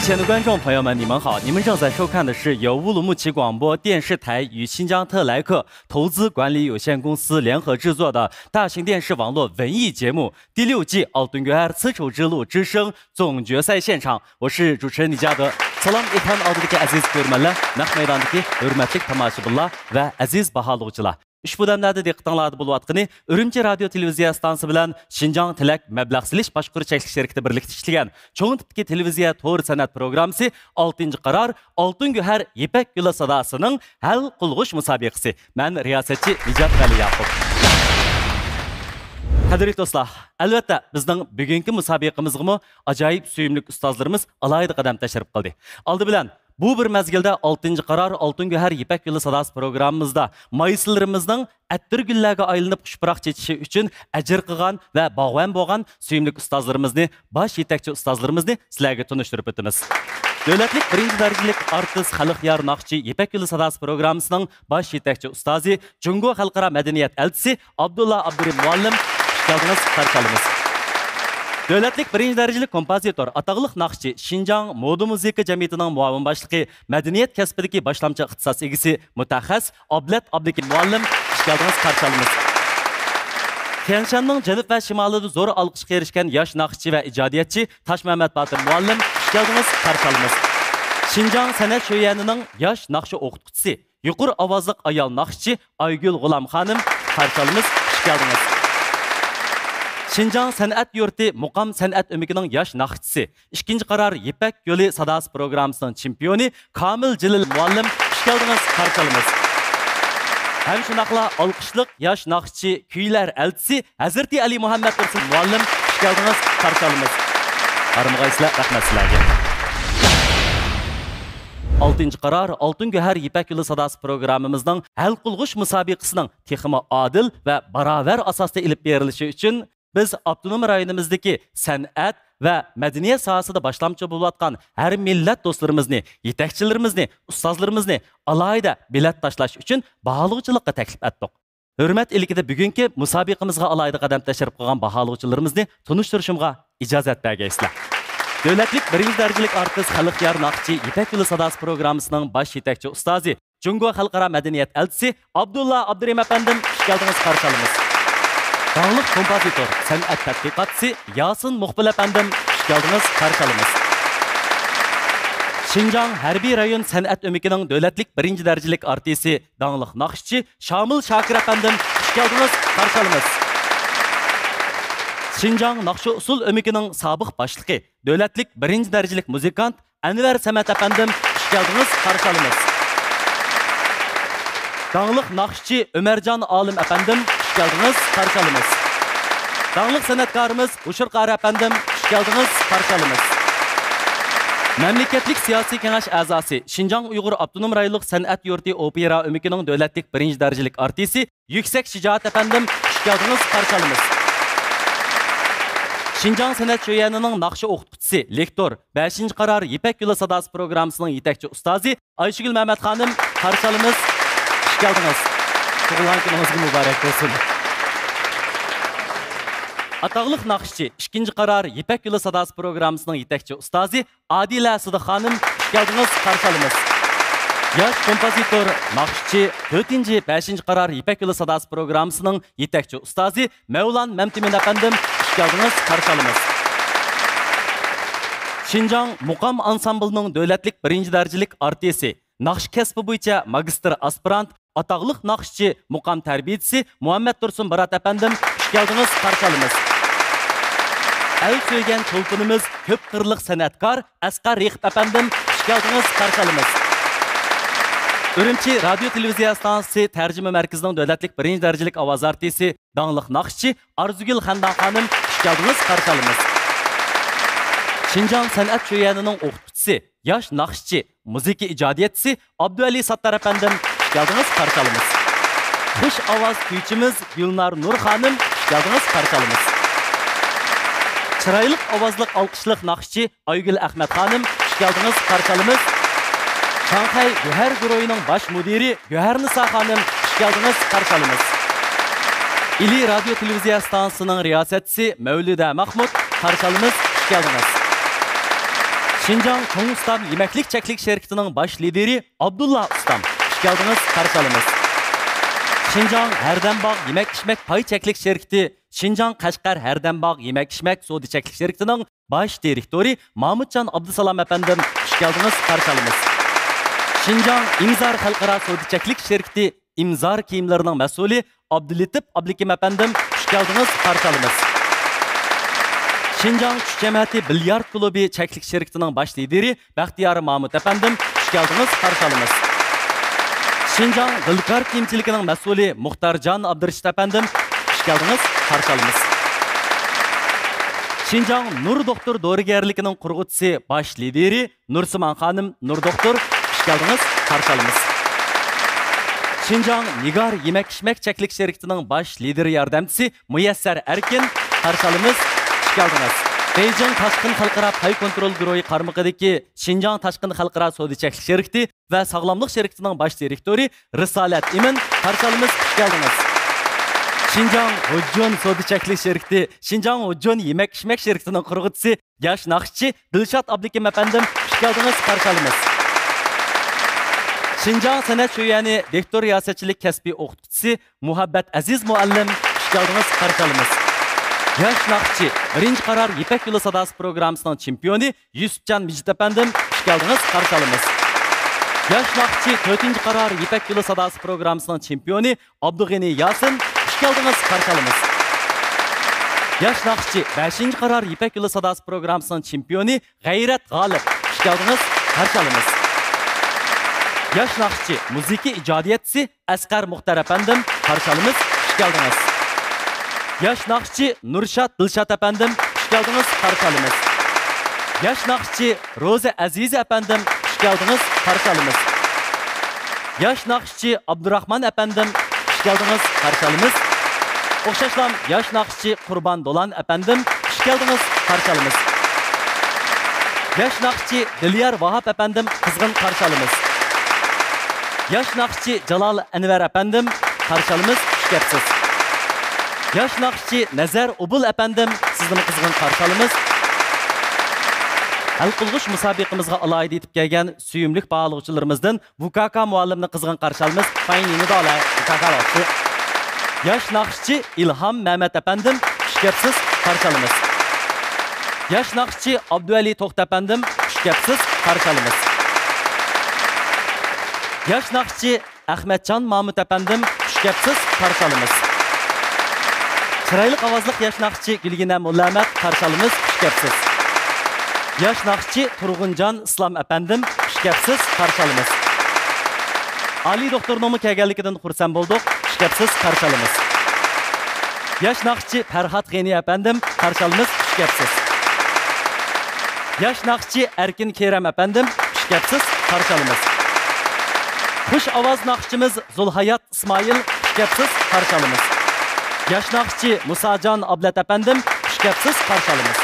前的观众朋友们，你们好！你们正在收看的是由乌鲁木齐广播电视台与新疆特莱克投资管理有限公司联合制作的大型电视网络文艺节目第6季《Altın Göher丝绸之路之声》总决赛现场，我是主持人李嘉德。Salam ekran oldidagi aziz ko'rmanlar, naq maydondagi hurmatli tomoshabinlar va aziz baholovchilar. Ushbu damlarda diqqatinglarda bo'layotgani Urumchi radio televiziya stansiyasi bilan Shinjong Tilak mablag' silish boshqaruv cheklanish shirkati birlikda ishlagan cho'ng tipdagi televiziya to'r san'at programmasi 6-qaror Oltin Göher Ipak yo'li sadosining hal qilg'ish musobaqasi. Men riyosatchi Nijat Vali Yaqub. Qadrli do'stlar, albatta bizning bugungi musobaqamizga ajoyib suyimli ustozlarimiz alohida qadam tashrif qildi. Oldi bilan bu bir mezgilde 6-qaror Oltin Göher Ipak yo'li sadosi programmamizda maysilarimizning attirgullarga aylanib xushbiroq chechishi uchun ajr qilgan va bog'van bo'lgan suyimli ustozlarimizni, bosh yetakchi ustozlarimizni sizlarga tunishtirib o'tamiz. Davlatlik birinchi darajalik artist Xalqyar Naqshi Ipak yo'li sadosi programmasining bosh yetakchi ustozi, Jungo xalqaro madaniyat elchisi Abdulla Abdurim muallim, geldiniz, qarşıladınız. Davlatlik birinchi darajalik kompozitor, ataqliq naqshchi, Shinjong moda muzika jamiyatining muavin boshlig'i, madaniyat kasbidagi boshlamchi ixtisos egasi, mutaxassis Ablat Abdikin muallim, xush keldingiz, qarşıladınız. Tianshanning janub va shimolida zo'r olqishga erishgan yosh naqshchi va ijodiyatchi Toshmamat Botir muallim, xush keldingiz, qarşıladınız. Shinjong san'at sho'yanining yosh naqshi o'qituvchisi, yuqori ovozli ayol naqshchi Aygul G'ulom xonim, qarşıladınız, xush keldingiz. Shinjong san'at yurti Muqam san'at o'mikining yosh naqshchisi, 2-qaror Ipak yo'li sadosi programmasining chempioni Komil Jilil muallim, xush keldingiz, qarşıladınız. Hem shunaqla olqishliq yosh naqshchi, kuylar elchisi Hazrati Ali Muhammad Tursun muallim, xush keldingiz, qarşıladınız. Qarmag'aysizlar, rahmat sizlarga. 6-qaror Oltin Göher Ipak yo'li sadosi programmamizning hal qilg'ish musobaqasining texmi adil va barobar asosda ilib berilishi uchun biz Abdunum rayonimizdagi san'at va madaniyat sohasida boshlamchi bo'layotgan har millat do'stlarimizni, yetakchilarimizni, ustozlarimizni alohida bilet tashlash uchun baholovchilikqa taklif etdik. Hurmat ilikida bugungi musobaqamizga alohida qadam tashrif qilgan baholovchilarimizni tunishtirishimga ijozat bergaysizlar. Davlatlik birinchi darajalik artist Xalqyar Naqshi Ipak yo'li sadosi programmasining bosh yetakchi ustozi, Jungo xalqaro madaniyat elchisi Abdulla Abdurim apandim, xush keldingiz, qarşıladınız. Dağlık kompozitor, san'at tadqiqotchisi Yasin Muqbil apandim, xush keldingiz, qarşıladınız. Shinjong harbiy rayon san'at o'mikining davlatlik birinchi darajalik artisti, danglik naqshchi Shamil Shakir apandim, xush keldingiz, qarşıladınız. Shinjong naqshi usul o'mikining sobiq boshlig'i, davlatlik birinchi darajalik muzikant Anvar Samat apandim, xush keldingiz, qarşıladınız. Danglik naqshchi Ömerjon Olim apandim, xush keldingiz, qarşıladınız. Danglik san'atkorimiz Ushur Qari apandim, xush keldingiz, qarşıladınız. Mamlakatlik siyosiy kengash a'zosi, Shinjong Uyg'ur Abdunum rayonlik san'at yurti opera o'mikining davlatlik birinchi darajalik artisti Yuksak Shijoat apandim, xush keldingiz, qarşıladınız. Shinjong san'at sho'yanining naqshi o'qituvchisi, lektor, 5-qaror Ipak yo'li sadosi programmasining yetakchi ustozi Ayshigul Mamat xonim, qarşıladınız, xush keldingiz. Tug'ilgan kuningiz muborak bo'lsin. Ataqliq naqshchi, 2-qaror Ipak yo'li sadosi programmasining yetakchi ustozi Adila Sidiq xonim, xush keldingiz, qarşıladınız. Yosh kompozitor, naqshchi, 4-5-qaror Ipak yo'li sadosi programmasining yetakchi ustozi Mevlan Mamtimin apandim, xush keldingiz, qarşıladınız. Shinjong Muqam ansamblining davlatlik birinchi darajalik artisti, naqsh kasbi bo'yicha magistr aspirant, ataqliq naqshchi, Muqam tarbiyachisi Muhammad Tursun Barat apandim, xush keldingiz, qarşıladınız. El söyleyen tulpunumuz köp qirliq san'atkor Asqar Rexib apandim, xush keldingiz, qarşıladınız. Urumchi radio televiziya stansiyasi tarjima markazining davlatlik birinchi darajalik ovoz artisti, danglik naqshchi Arzugul Xandan xonim, xush keldingiz, qarşıladınız. Shinjong san'at sho'yanining o'qituvchisi, yosh naqshchi, muzika ijodiyatchisi Abduali Sattar apandim, xush keldingiz, qarşıladınız. Xush ovoz kuychimiz Gulnar Nur xonim, xush keldingiz, qarşıladınız. Chiroyli ovozli olqishliq naqshchi Aygul Ahmad xonim, xush keldingiz, qarşıladınız. Shanxay Göher guruhining bosh mudiri Göher Nisa xonim, xush keldingiz, qarşıladınız. İli radio televiziya stansiyasining riyosatchisi Mavluda Mahmud, qarşıladınız, xush keldingiz. Şinjan Çoğun Ustam Yemeklik Çeklik Şirketi'nin baş lideri Abdullah Ustam. Hoş geldiniz, karşılamız. Şinjan Herdembağ Yemek İçmek Pay Çeklik Şirketi, Şinjan Kaşgar Herdembağ Yemek İçmek Sodi Çeklik Şirketi'nin baş direktörü Mahmutcan Abdusalam efendim. Hoş geldiniz, karşılamız. Şinjan İmzar Halkara Sodi Çeklik Şirketi İmzar kiyimlerinin mesulü Abdülitip Ablikim efendim. Hoş geldiniz, karşılamız. Şinjan Küçük Cemiyeti Bilyard Klubu Çeklik Şirketi'nin baş lideri Baxtiyar Mahmut efendim. Hoş geldiniz, karşılamız. Şinjan Gılkar kiyimçilikinin mesulü Muhtarcan Abdurşit efendim. Hoş geldiniz, karşılamız. Şinjan Nur Doktor Doğrugerlikinin kurgucusu baş lideri Nursiman Hanım Nur Doktor. Hoş geldiniz, karşılamız. Şinjan Nigar Yemek İçmek Çeklik Şirketi'nin baş lideri yardımcısı Müyesser Erkin. Karşılamız. Hoş geldiniz. Beijing Taşkın Halkara Pay Kontrol Büroyu qarmağıdaki Şinjan Taşkın Halkara Sodi Çeklik Şirketi ve Sağlamlık Şirketi'nin baş direktörü Risalet İmin. Karşılamız. Hoş geldiniz. Şinjan Hocun Sodi Çeklik Şirketi, Şinjan Hocun Yemek İçmek Şirketi'nin kurgucusu yaş nakışçı Dilşat Abdikim efendim. Hoş geldiniz, karşılamız. Şinjan Sanat Şöyeni Direktör Riyasetçilik Kesbi Okutkucusu Muhabbet Aziz Muallim. Hoş geldiniz, karşılamız. Yaş nakışçı birinci karar İpek Yolu Sadası programısının çempiyonu Yusufcan Micit efendim. Hoş geldiniz, karşılamız. Yaş nakışçı 4. karar İpek Yolu Sadası programısının çempiyonu Abdugeni Yasin. Hoş geldiniz, karşılamız. Yaş nakışçı 5. karar İpek Yolu Sadası programısının çempiyonu Gayret Galip. Hoş geldiniz, karşılamız. Yaş nakışçı müziki icadiyetçisi Askar Muhtar efendim. Karşılamız. Hoş geldiniz. Yaş nakışçı Nurşat Dilşat efendim. Hoş geldiniz, karşılamız. Yaş nakışçı Roze Aziz efendim. Hoş geldiniz, karşılamız. Yaş nakışçı Abdurrahman efendim. Hoş geldiniz, karşılamız. Okşaşlam yaş nakışçı Kurban Dolan efendim. Hoş geldiniz, karşılamız. Yaş nakışçı Diliyar Vahap efendim. Kızgın karşılamız. Yaş nakışçı Jalal Enver efendim. Karşılamız. Hoş geldiniz. Yaş nakışçı Nezer Ubul efendim. Sizden kızgın karşılamız. Hal qılğış müsabiqimizga alayda etip kelgan suyumlik bağlıqçılarımızdan VKK muallimni kızgın karşılamız. Fayın yeni de alay VKK başı. Yaş nakışçı İlham Mehmet efendim. Şükepsiz karşılamız. Yaş nakışçı Abdüali Toxt efendim. Şükepsiz karşılamız. Yaş nakışçı Ahmetcan Mahmut efendim. Şükepsiz karşılamız. Çıraylık avazlık yaş nakışçı Gülgine Mullamet karşılamız. Şükepsiz. Yaş nakışçı Turguncan İslam efendim. Şükepsiz karşılamız. Ali doktor nomu kelganligidan xursand bolduq. Şükepsiz karşılamız. Yaş nakışçı Ferhat Geni efendim. Karşılamız. Şükepsiz. Yaş nakışçı Erkin Kerem efendim. Şükepsiz karşılamız. Kuş avaz nakışçımız Zulhayat İsmail. Şükepsiz karşılamız. Yaş nakışçı Musacan Ablet efendim. Şükepsiz karşılamız.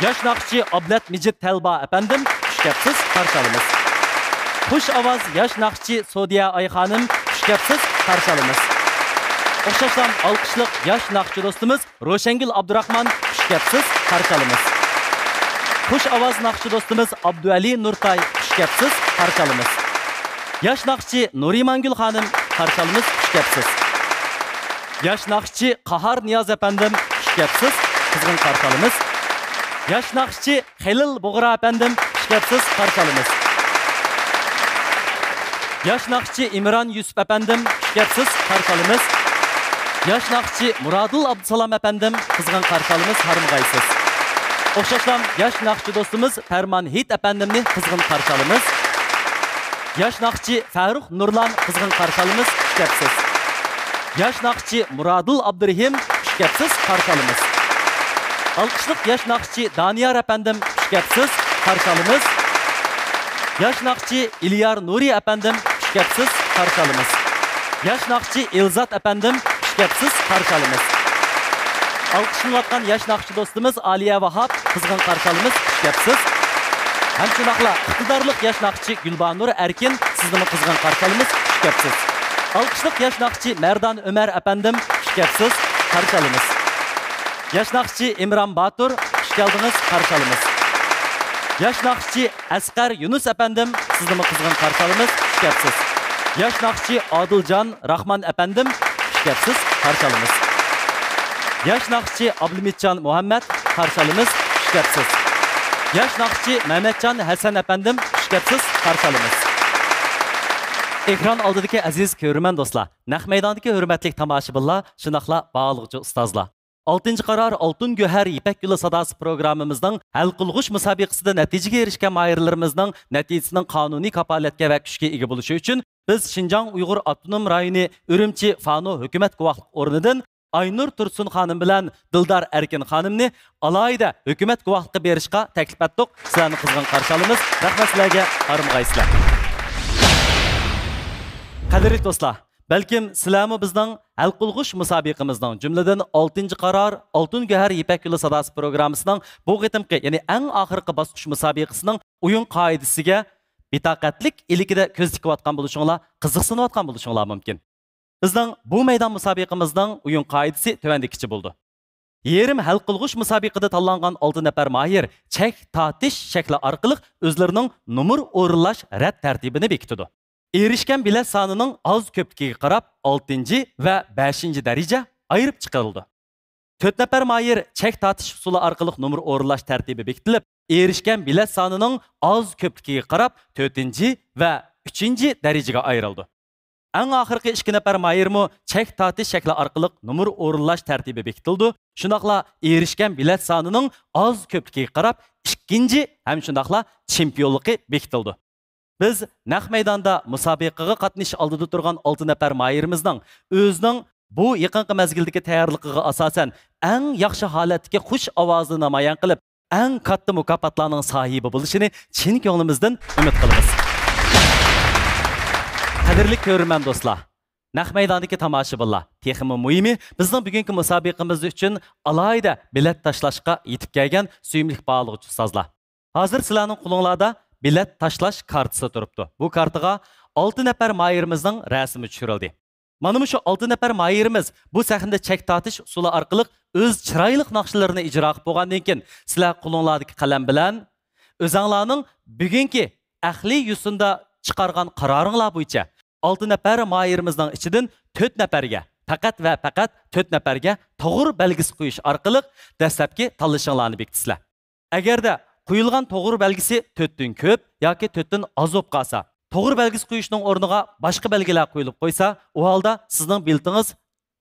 Yaş nakışçı Ablet Micit Telba efendim. Şükepsiz karşılamız. Kuş avaz yaş nakışçı Sodiya Ayxanım. Şükepsiz karşılamız. Okşaşlam alkışlık yaş nakışçı dostumuz Roşengil Abdurrahman. Şükepsiz karşılamız. Kuş avaz nakışçı dostumuz Abdüali Nurtay. Şükepsiz karşılamız. Yaş nakışçı Nurimangül Hanım. Karşılamız. Şükepsiz. Yaş nakışçı Kahar Niyaz efendim. Şükepsiz kızgın karşılamız. Yaş nakışçı Helil Boğra efendim. Şükepsiz karşılamız. Yaş nakışçı İmran Yusuf efendim. Şükepsiz karşılamız. Yaş nakışçı Muradıl Abdusalam efendim. Kızgın karşılamız harmıgaysız. Okşaşlam yaş nakışçı dostumuz Ferman Hit efendimni kızgın karşılamız. Yaş nakışçı Faruk Nurlan kızgın karşılamız. Şükepsiz. Yaş nakışçı Muradıl Abdurrahim. Şükepsiz karşılamız. Alkışlık yaş nakışçı Daniyar efendim. Şükepsiz karşılamız. Yaş nakışçı İlyar Nuri efendim. Şükepsiz karşılamız. Yaş nakışçı İlzat efendim. Şükepsiz karşılamız. Alkışlanıvatkan yaş nakışçı dostumuz Aliye Vahap. Kızgın karşılamız. Şükepsiz. Hem şunakla iktidarlık yaş nakışçı Gülbanur Erkin. Sizden kızgın karşılamız. Şükepsiz. Alkışlık yaş nakışçı Merdan Ömer efendim. Şükepsiz karşılamız. Yaş nakışçı İmran Batur. Hoş geldiniz, karşılamız. Yaş naqshchi Asqar Yunus efendim sizni qizg'in qarshi olamiz. Xush kelibsiz. Yaş naqshchi Odiljon Rahman efendim xush kelibsiz. Qarshi olamiz. Yaş naqshchi Abdulmitjon Muhammad qarshi olamiz. Xush kelibsiz. Yaş naqshchi Mehmetjon Hasan efendim xush kelibsiz. Qarshi olamiz. Ekran oldidagi aziz ko'rman do'stlar, naq maydondagi hurmatli tomoshabinlar, shunaqla bog'liqchi ustozlar. 6. qarar Altın Göher İpek Yolu Sadası programımızdan hal qilg'ish musobaqasida natijaga erishgan mayirlarimizning natijasining qonuniy kapolatga va kuchga ega bo'lishi uchun biz Şinjan Uyg'ur Avtonom rayoni Urumchi Fano hukumat guvohlik o'rnidan Aynur Tursun xonim bilan Dildar Erkin xonimni alayda hukumat guvohligiga berishga taklif etdik. Sizlarni qizg'in qarshi olamiz. Rahmat sizlarga, qarim-qaysizlar. Qadrli do'stlar, balkim sizlarmi bizning hal qilg'ish musobaqamizning jumladan 6. qarar Altın Göher İpek Yolu Sadası programmasining bu qitimqi, ya'ni eng oxirgi bosqich musobaqasining o'yin qoidasiga bitaqatlik ilikida ko'z tikayotgan bo'lishinglar, qiziqsinayotgan bo'lishinglar mumkin. Bizning bu maydon musobaqamizning o'yin qoidasi tuvandikicha bo'ldi. Yerim hal qilg'ish musobaqada tanlangan 6 nafar mahir chek tatish shakli orqali o'zlarining numur o'rinlash rad tartibini bekitdi. Erishgan bilet sonining oz ko'pligiga qarab 6 va 5 daraja ayirib chiqarildi. 4 nafar mahir chek tatish usuli orqali numur o'rinlash tartibi bekitilib, erishgan bilet sonining oz ko'pligiga qarab 4 va 3 darajaga ayrildi. Eng oxirgi 2 nafar mahirmi chek tatish shakli orqali numur o'rinlash tartibi bekitildi. Shunaqla erishgan bilet sonining oz ko'pligiga qarab 2 ham shunaqla chempionligi bekitildi. Biz naq maydonda musobaqaga qatnashish oldida turgan 6 nafar mayirimizning o'zining bu yaqinqi mezgildagi tayyorligiga asosan eng yaxshi holatdagi xush ovozini namoyon qilib, eng katta mukofotlarning sohibi bo'lishini chin ko'nglimizdan umid qilamiz. Qadrli ko'rman do'stlar, naq maydondagi tomoshabinlar, texmi muhimi bizning bugungi musobaqamiz uchun alayda bilet tashlashga yetib kelgan suyimli bog'liqchi ustozlar. Hozir sizlarning qo'linglarda bilet tashlash kartasi turibdi. Bu kartaga 6 nafar mayirimizning rasmi tushirildi. Mana shu 6 nafar mayirimiz bu sahnada chek tatish usuli orqali o'z chiroyli naqshlarini ijro qilib bo'lgandan keyin sizlar qo'linglardagi qalam bilan o'zinglarning bugungi ahli yusunda chiqargan qaroringlar bo'yicha 6 nafar mayirimizning ichidan 4 nafarga faqat va faqat 4 nafarga to'g'ri belgisi qo'yish orqali dastlabki tanlashinglarni bekitisizlar. Agarda qo'yilgan to'g'ri belgisi 4 dan ko'p yoki 4 dan oz bo'lib qolsa, to'g'ri belgisi qo'yishning o'rniga boshqa belgilar qo'yilib qo'ysa, u holda sizning biltingiz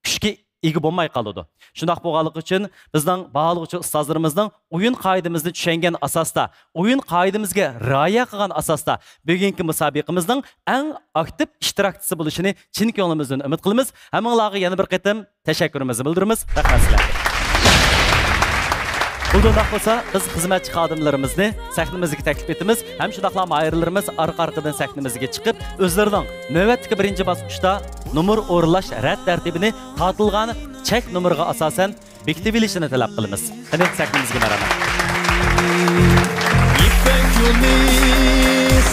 kuchga ega bo'lmay qoladi. Shunday bo'lganligi uchun bizning bog'liqchi ustozlarimizning o'yin qoidamizni tushungan asosda, o'yin qoidamizga rioya qilgan asosda bugungi musobaqamizning eng aktiv ishtirokchisi bo'lishini chin ko'nglimizdan umid qilamiz. Hammanglarga yana bir qatim tashakkurimizni bildiramiz. Rahmat sizlarga. Bundan bo'lsa biz xizmatchi xodimlarimizni sahnamizga taklif etamiz. Ham shundaqla mayirlarimiz arqa-arqadan sahnamizga chiqib, o'zlarining navbatdagi birinchi bosqichda numur o'rinlash rad tartibini tortilgan chek numeriga asosan bekitib olishini talab qilamiz. Qani sahnamizga marhamat. İpek yolu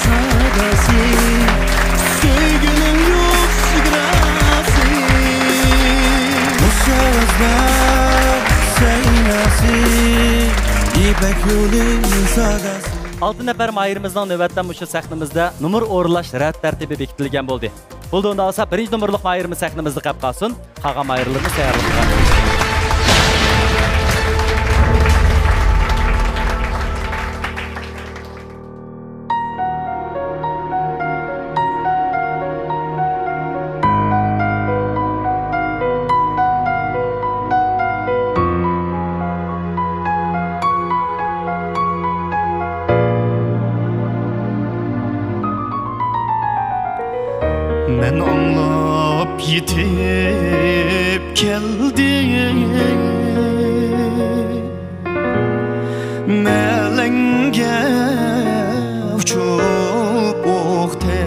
sadası, sevgilim yok sigrası, bu sözler söylesi, İpek yolu sadası. 6 nafar mayirimizning navbatdan shu sahnamizda numur o'rinlash rad tartibi bekitilgan bo'ldi. Bo'ldi olsa birinchi numurli mayirimiz sahnamizda qolib qolsin. Qolgan mayirlarni tayyorlagan. Men anlap yetip keldim, melenge uçup oqte.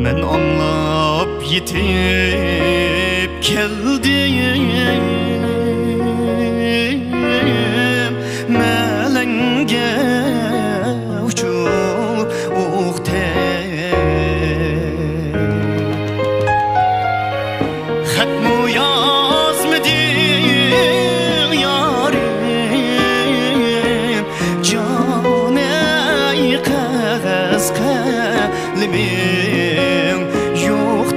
Men anlap yetip keldim, melenge uçup oqte. Xatmu yazmadım yar limin yok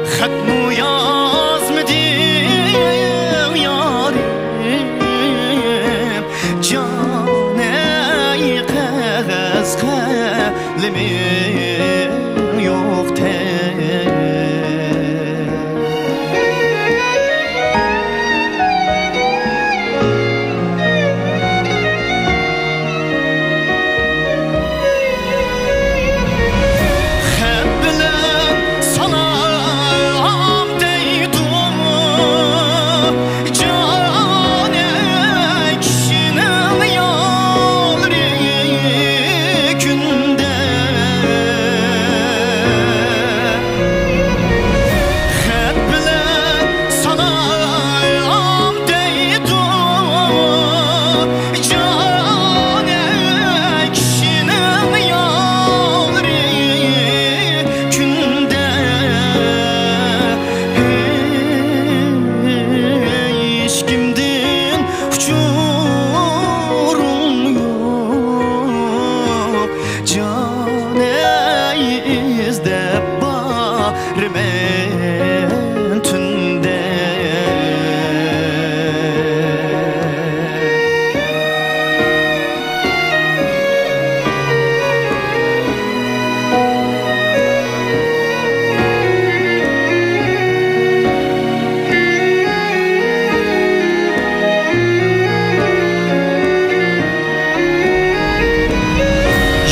Xat mı yazmadın yarim Caney kağız kalimin yok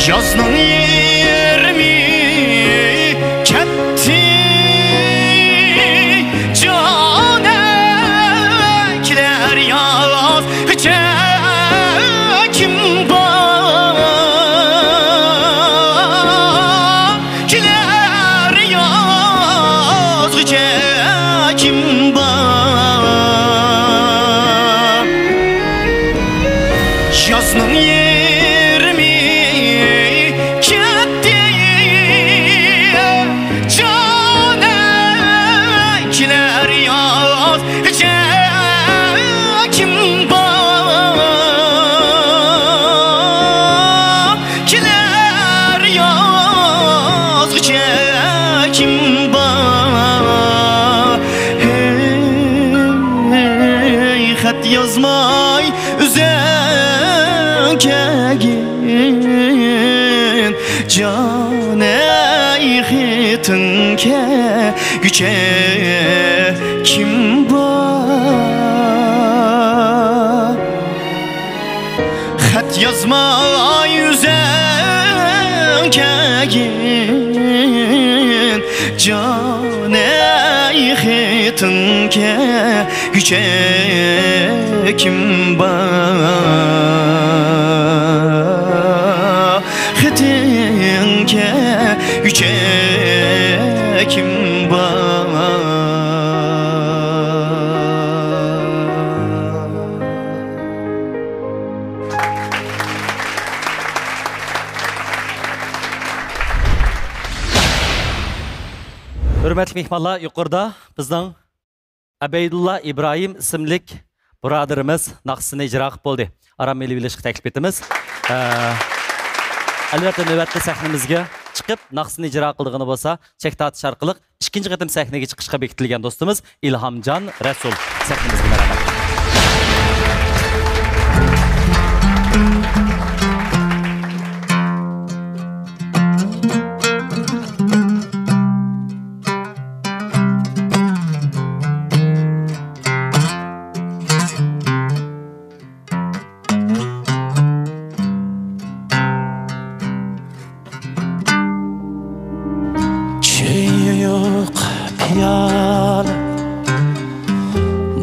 Yazның yermi ketti Canekler yaz çekim var Kiler yaz çekim var Yazның yazmay üzekegin Caney hitinke güce kim var Xat yazmay üzekegin Caney hitinke güce kim var Hitinke güce kim var Hürmetli mehmanlar, yuqorida bizning Abeydulla İbrahim isimlik birodarimiz naqsini ijro qilib bo'ldi. Aram milliy bilishga taklif etamiz. Albatta navbatda sahnamizga chiqib naqsini ijro qildig'ini bo'lsa, chek tortish orqali ikkinchi qatim sahnaga chiqishga bekitilgan do'stimiz Ilhomjon Rasul sahnamizga marhamat.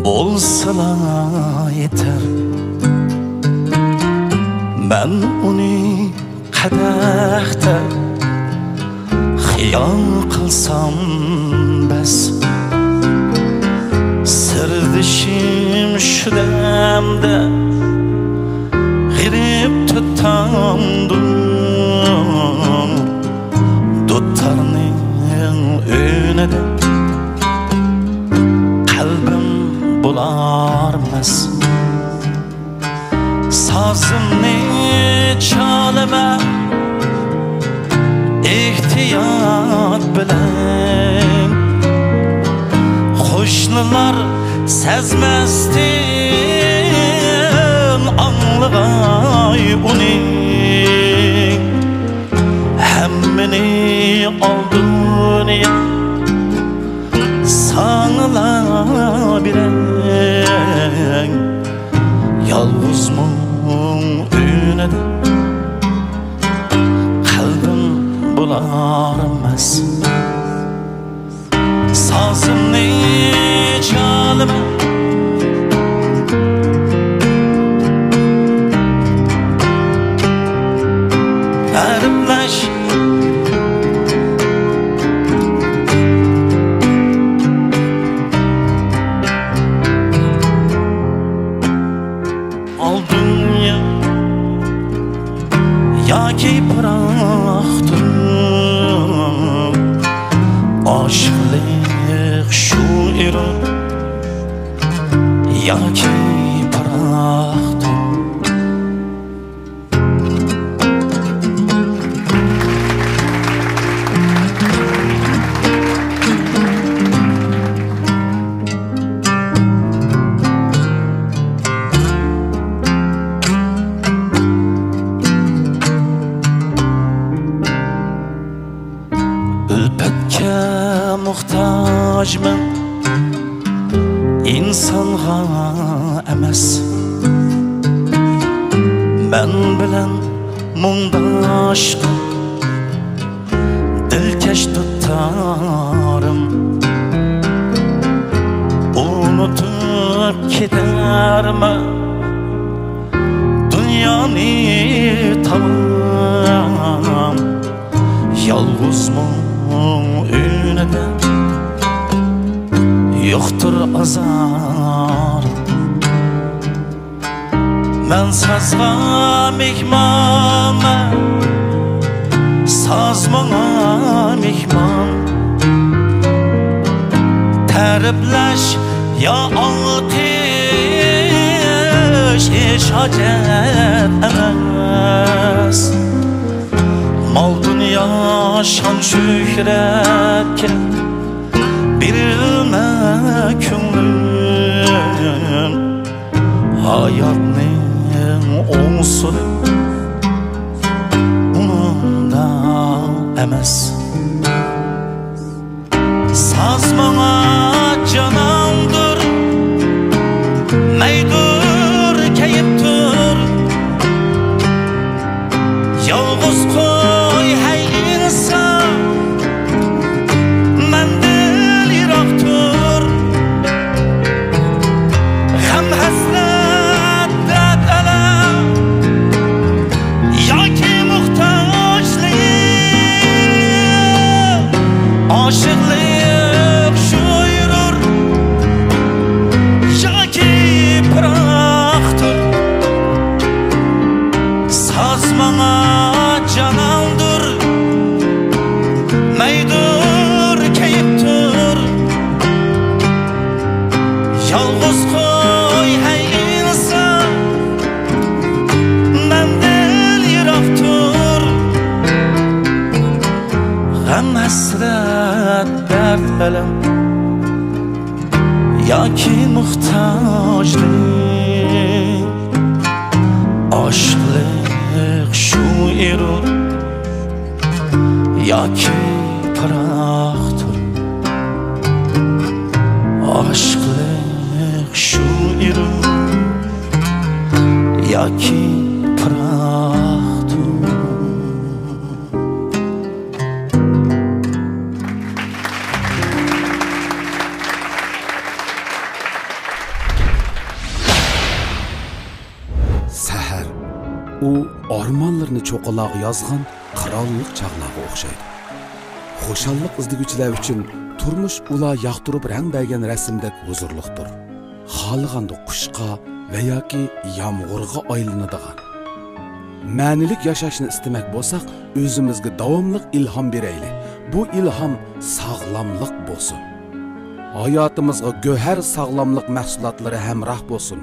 Bolsana yeter Ben onu kadehte Xiyal kılsam bes Sırdışım şu demde Girip tutamdım Dutlarının önüne de Kalbim bularmaz Sazımni çalıma ehtiyat bilen Qo'shnilar sezmasdan anlig'ay uning hammani olduniga sanıla bireng yalğızmın önüde kalbim bularmaz sazımni çalıma garipleş Yaki bıraktım aşklık şuuru Yaki bıraktım muhtajman insonga emas men bilan mungdoshdim dilkash tutarim unutib ketarman dunyoni tamam yolg'izman önüde yoktur azar Ben sazga mehmanım Sazmana mehman Teripleş ya alkış Hiç hacet emez Mal dünya şan şöhretke Bilme küngün Hayatning ongsudi Ununda emas Sazmana canandır Meydur keyiptir Yalğız koy hey insan Mendil yiraktır Gam hasret dert elem Yaki muhtaçlık Aşıklık şu yürür Yaki bıraktır Sazmana canandır Meydur keyiptir Yalğız koy hey insan Mendil yiraktır Gam hasret dert elem Yaki muhtaçlık Aşklık şu erur Yaki bıraktır Aşklık şu erur Yaki bıraktır Səhər u ormanlarını çoqalaq yazğan qirollik çağlarga o'xshaydi. Xo'shallik izdiguvchilar uchun turmush ular yoqtirib rang bergan rasmdek huzurliqdir. Xohlaganda qushqa va yoki yomg'irga aylanadigan. Ma'nilik yashashni istamak bo'lsak, o'zimizga davomli ilhom beraylik. Bu ilhom sog'lomlik bo'lsin. Hayotimizga go'har sog'lomlik mahsulotlari hamroh bo'lsin.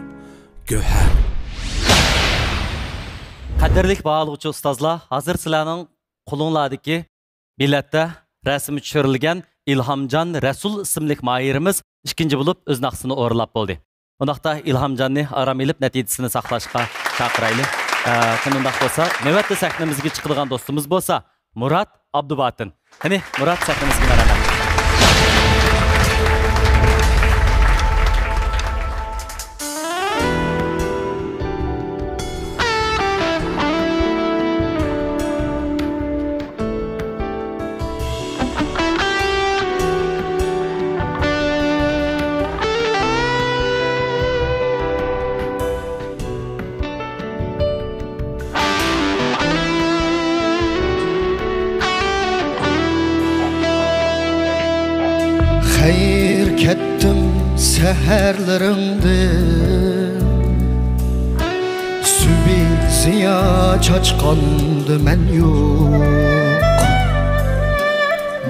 Go'har Qadirlik bağlıqçı ustazlar, hazır sizlarning qo'linglardagi biletda rasmi tushirilgan İlhamcan Rasul ismli mahirimiz ikkinchi bo'lib o'z naqsini o'g'irlab bo'ldi. Undaqda İlhamcanni aram elib natijasini saqlashga chaqiraylik. Qanday bo'lsa, navbatda sahnamizga chiqadigan do'stimiz bo'lsa, Murat Abdubatin. Qani Murat sahnamizga marhamat. Hayır kettim seherlerimden Sübi ziya çaçkandı men yok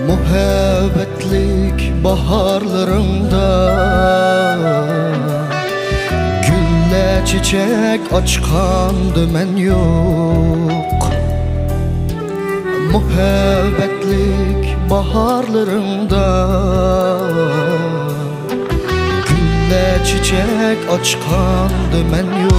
Muhabbetlik baharlarımda Gülle çiçek açkandı men yok Muhabbetlik baharlarımda Gülle çiçek açkandı men yok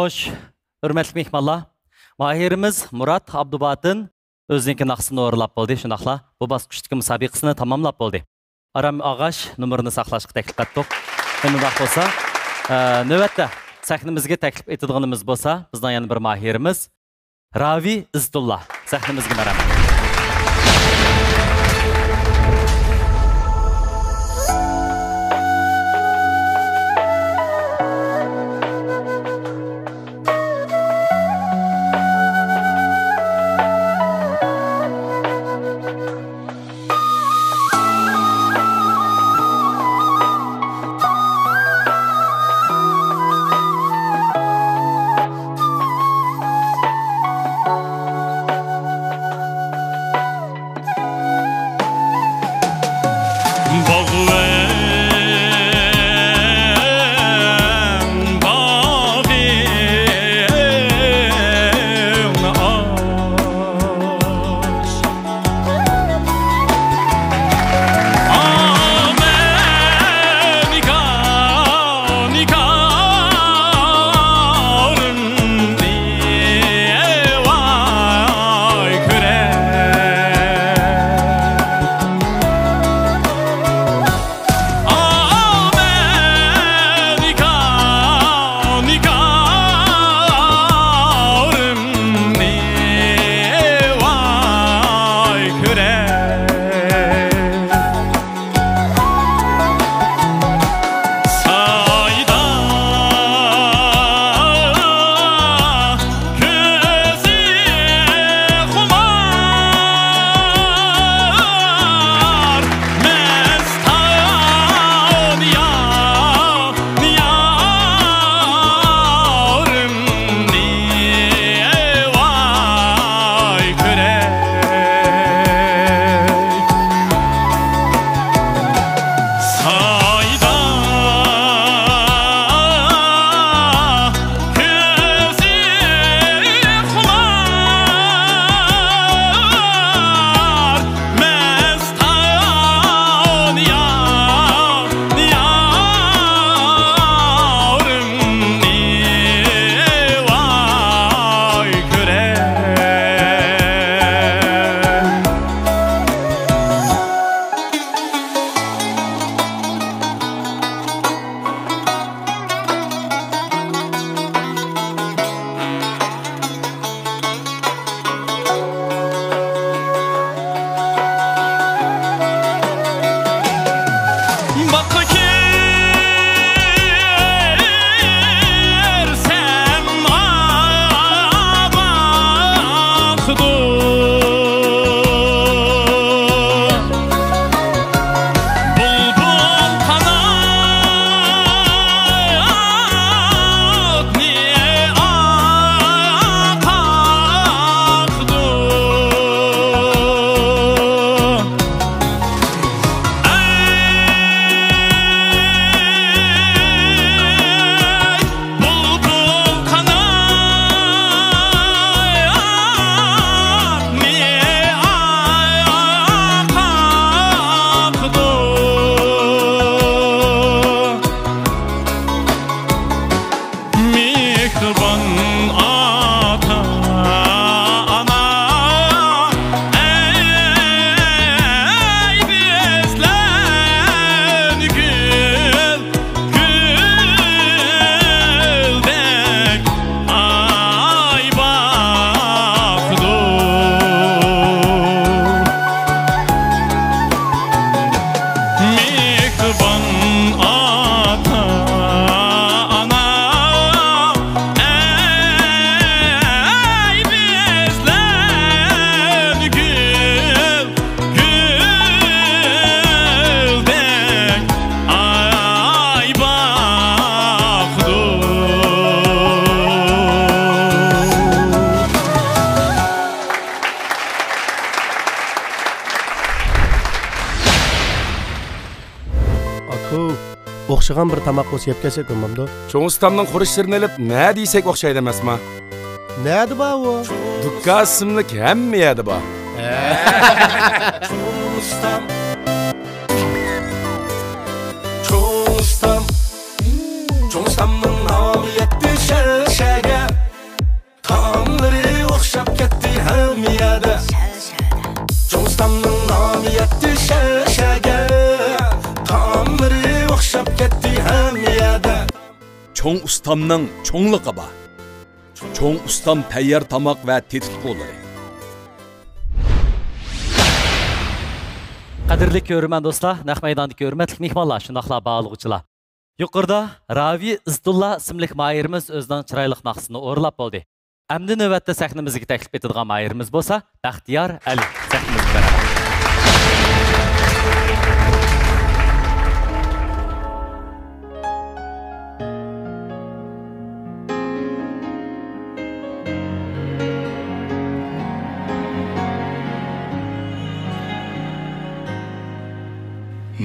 Xo'sh, hurmatli mehmonlar, mahirimiz Murat Abdubatin o'zining naqsini o'g'irlab bo'ldi. Shunaqla bu bosqichdagi musobaqasini tamomlab bo'ldi. Aram Ağaç numarını saqlashqa taklif etdik. Undaq bolsa, növbətdə səhnimizə təklif etdiğimiz bolsa, bizdən yana bir mahirimiz Ravi İzdullah səhnimizə mərhəmət. o'xshagan bir tamoq o'zi yeb kelsak bo'lmamdi. Cho'ng ustamning xurishlarini olib, nima deysak o'xshaydi emasmi? Nadi bu? Dukka ismli hamma yerda bor. Cho'ng ustam. Cho'ng ustam. Cho'ng ustamning nomi yetdi shashaga. Taomlari o'xshab ketdi hamma yerda. Cho'ng ustamning nomi yetdi shashaga. o'xshab ketdi hamiyada. Çoğ ustamның çoğlığı var. Çoğ ustam tayyor tamoq va tetikqo'lari. Qadrli ko'rman do'stlar, naq maydondagi hurmatli mehmonlar, shundoqla bağlıqçılar. Yuqorida Ravi Izdulla ismli mayirimiz o'zining chiroyli naqsini o'rlab bo'ldi. Endi navbatda sahnamizga taklif etilgan mayirimiz bo'lsa, Baxtiyor Ali. Sahnamizga beraman.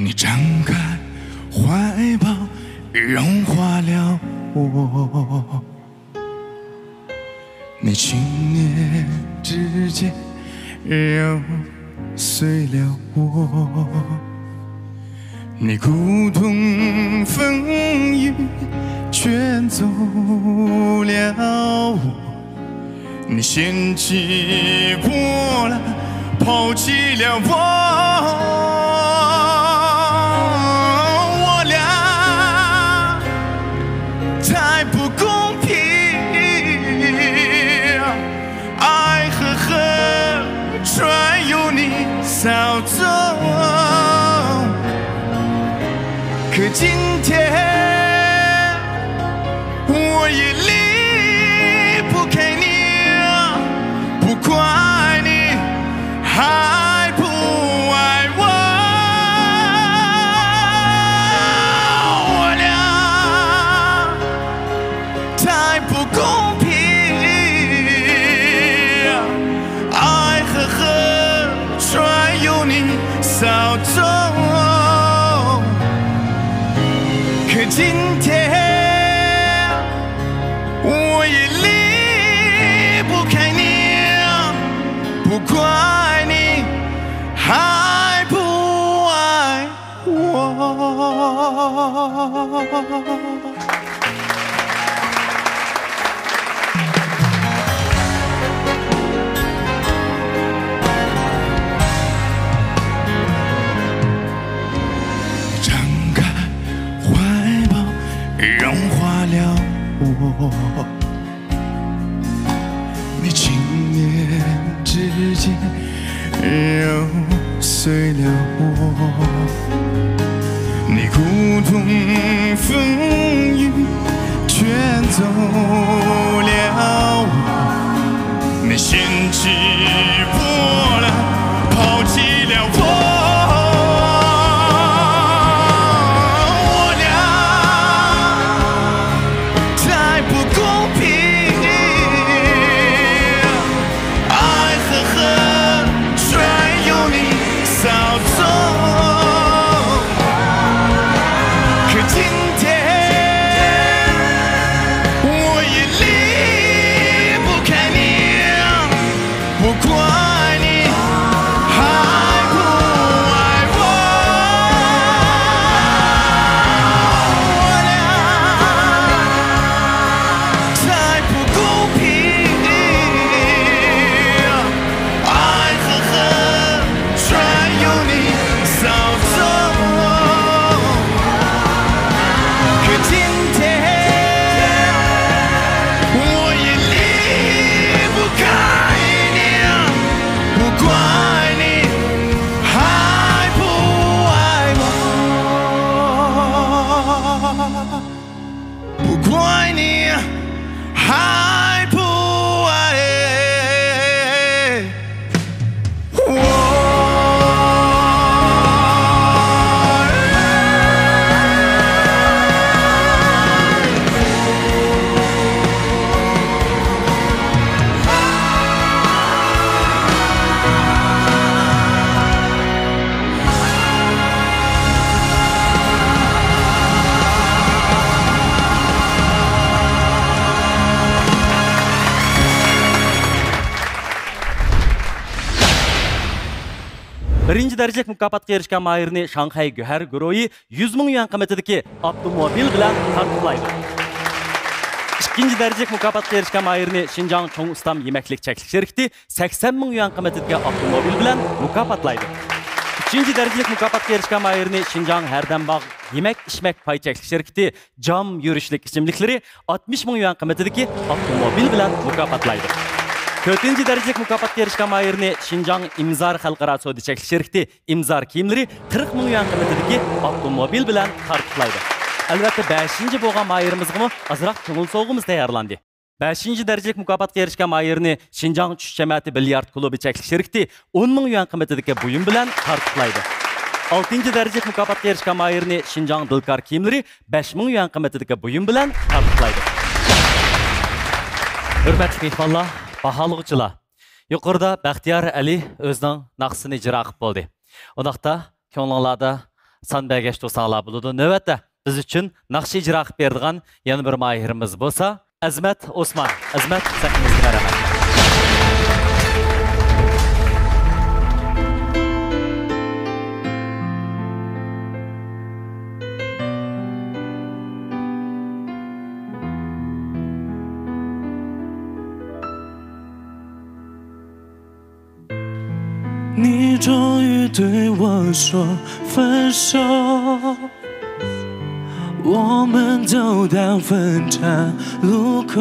你张开怀抱，融化了我。你轻念之间，揉碎了我。你苦痛风雨，卷走了我。你掀起波澜，抛弃了我。扫走，可今天我也离不开你，不怪你还不爱我，我俩太不公平，爱和恨。全由你扫走，可今天我也离不开你，不怪你还不爱我。融化了我，你轻念之间揉碎了我，你苦痛风雨卷走了我，你掀起波澜，抛弃了我。Birinci derecek mukofotga erishgan mayirni Shanghai Go'har guruhi 100 ming yuan qiymatidagi avtomobil bilan taqdirlaydi. İkinci derecek mukofotga erishgan mayirni Xinjiang Cho'ng Ustam yemaklik cheklik şirkati 80 ming yuan qiymatidagi avtomobil bilan mukofotlaydi. Üçüncü derecelik mukofotga erishgan mayirni Xinjiang Hardambog yemek içmek pay cheklik şirketi cam yürüşlük içimlikleri 60 ming yuan kıymetideki avtomobil bilen mukofotlaydı. 4-nji derejeli mukofotga erishgan maýerni Şinjan İmzar Halkara Sodi cheklik şirketi İmzar kiyimleri 40 ming yuan kıymetideki avtomobil bilen tartiplaydı. Albatta 5-nji bolgan maýerimizgimi azrak köňül sowgumuz taýýarlandy. 5-nji derejeli mukofotga erishgan maýerni Şinjan Çüş Cemaati bilyard klubi cheklik şirketi 10 ming yuan kıymetideki buyum bilen tartiplaydı. 6-nji derejeli mukofotga erishgan maýerni Şinjan Dilkar kiyimleri 5 ming yuan kıymetideki buyum bilen tartiplaydı. Hürmetli mehmonlar, bahalıqçılar. Yuqorida Baxtiyar Ali özünün naqsini icra qilib bo'ldi. Ondaqda ko'ngillarda son bagash to'sanlar bo'ladi. Navbatda biz uchun naqsh ijro qilib beradigan yana bir mahirimiz bo'lsa, Azmat Osman. Azmat, sahningizga rahmat. 你终于对我说分手，我们走到分岔路口，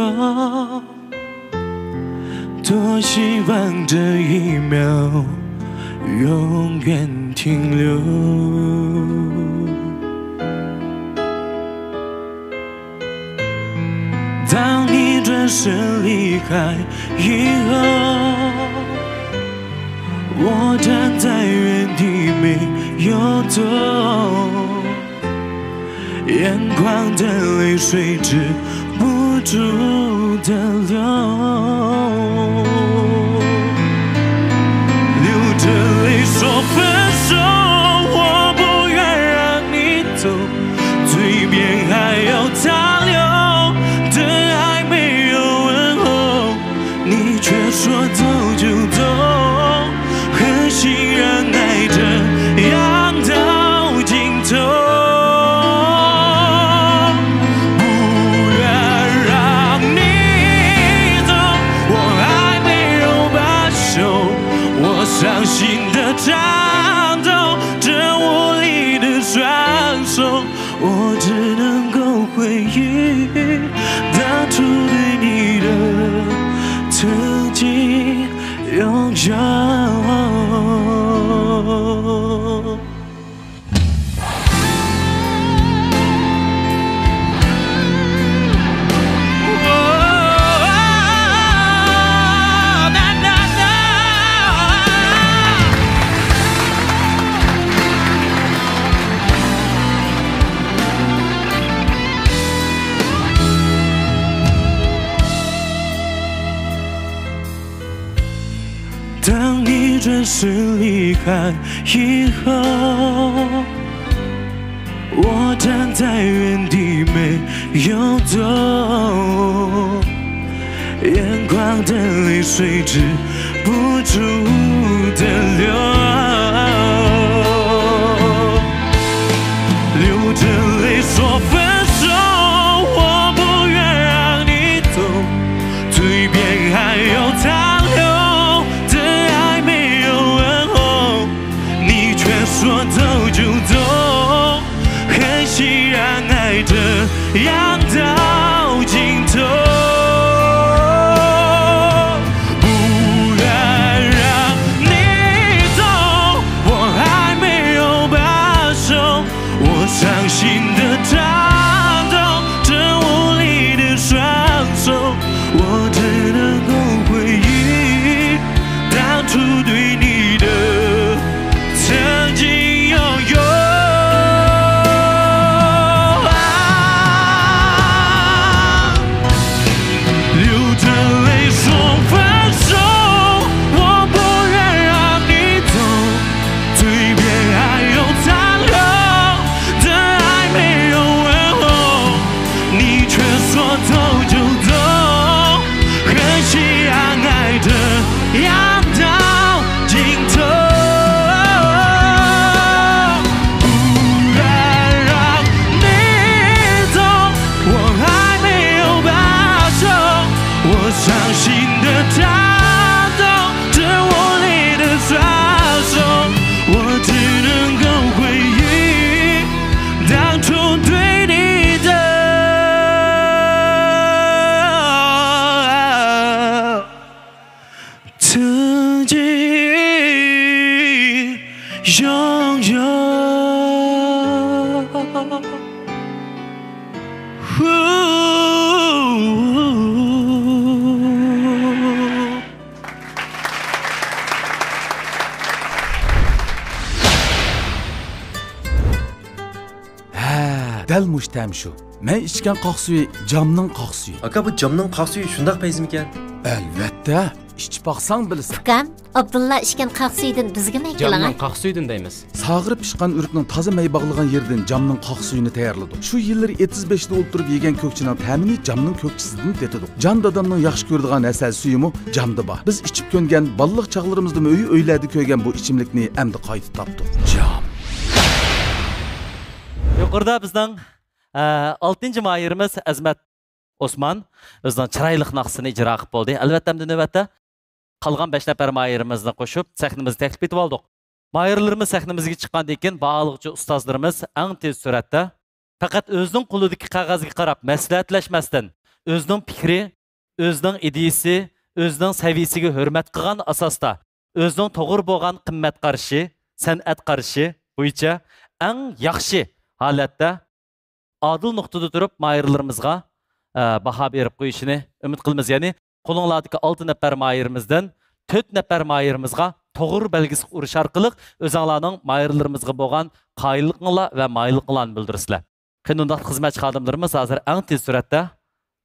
多希望这一秒永远停留。当你转身离开以后，我站在原地没有动，眼眶的泪水止不住的流，流着泪说分手，我不愿让你走，嘴边还有残留的爱没有问候，你却说走就走，狠心让爱这样到尽头，不愿让你走，我还没有罢休，我伤心的颤抖，这无力的双手，我只能够回忆当初对你的曾经拥有。当你转身离开以后，我站在原地没有动，眼眶的泪水止不住的流，流着泪说分手，我不愿让你走，嘴边还有残留说走就走，狠心让爱这样到尽头，不愿让你走，我还没有罢休，我伤心的颤抖，这无力的双手，我只能够回忆当初对你的曾经拥有。Dal mushtam shu. Men ichgan qoq suvi jamning qoq suvi. Aka bu camning qoq suvi shundoq payzmi ekan? Albatta, ichib baqsang bilasan. Ukam, Abdulla ishkan qoq suvidan bizga maykilagan. Camning qoq suvidan deymiz. Sag'irib pishgan urukning toza may bog'lagan yerdan jamning qoq suvini tayyorladik. Shu yillar 75 da o'ltirib yegan ko'kchining ta'mini jamning ko'kchisidan tetidik. Jan dadamning yaxshi ko'radigan asal suyimi jamda bor. Biz ichib ko'ngan balliq chaqlarimizda uylarda ko'ygan bu ichimlikni endi qayta topdik. Jam. Yuqorida bizning 6-mayirimiz Azmat Osman o'zining chiroyli naqsini ijro qilib bo'ldi. Albatta, navbatda qolgan 5 nafar mayirimizni qo'shib sahnamizni taklif etib oldik. Mayirlarimiz sahnamizga chiqqandan keyin bog'liqchi ustozlarimiz eng tez suratda faqat o'zining qo'lidagi qog'ozga qarab maslahatlashmasdan, o'zining fikri, o'zining ideyasi, o'zining saviyasiga hurmat qilgan asosda, o'zining to'g'ri bo'lgan qimmat qarashi, san'at qarashi bo'yicha eng yaxshi holatda adil nuqtada turib mayirlarimizga baho berib qo'yishini umid qilamiz. Ya'ni qo'linglardagi 6 nafar mayirimizdan 4 nafar mayirimizga to'g'ri belgisi urish orqali o'zinglarning mayirlarimizga bo'lgan qoyilliqinglar va mayilliqlarni bildirsizlar. Qanday xizmatchi xodimlarimiz hozir eng tez suratda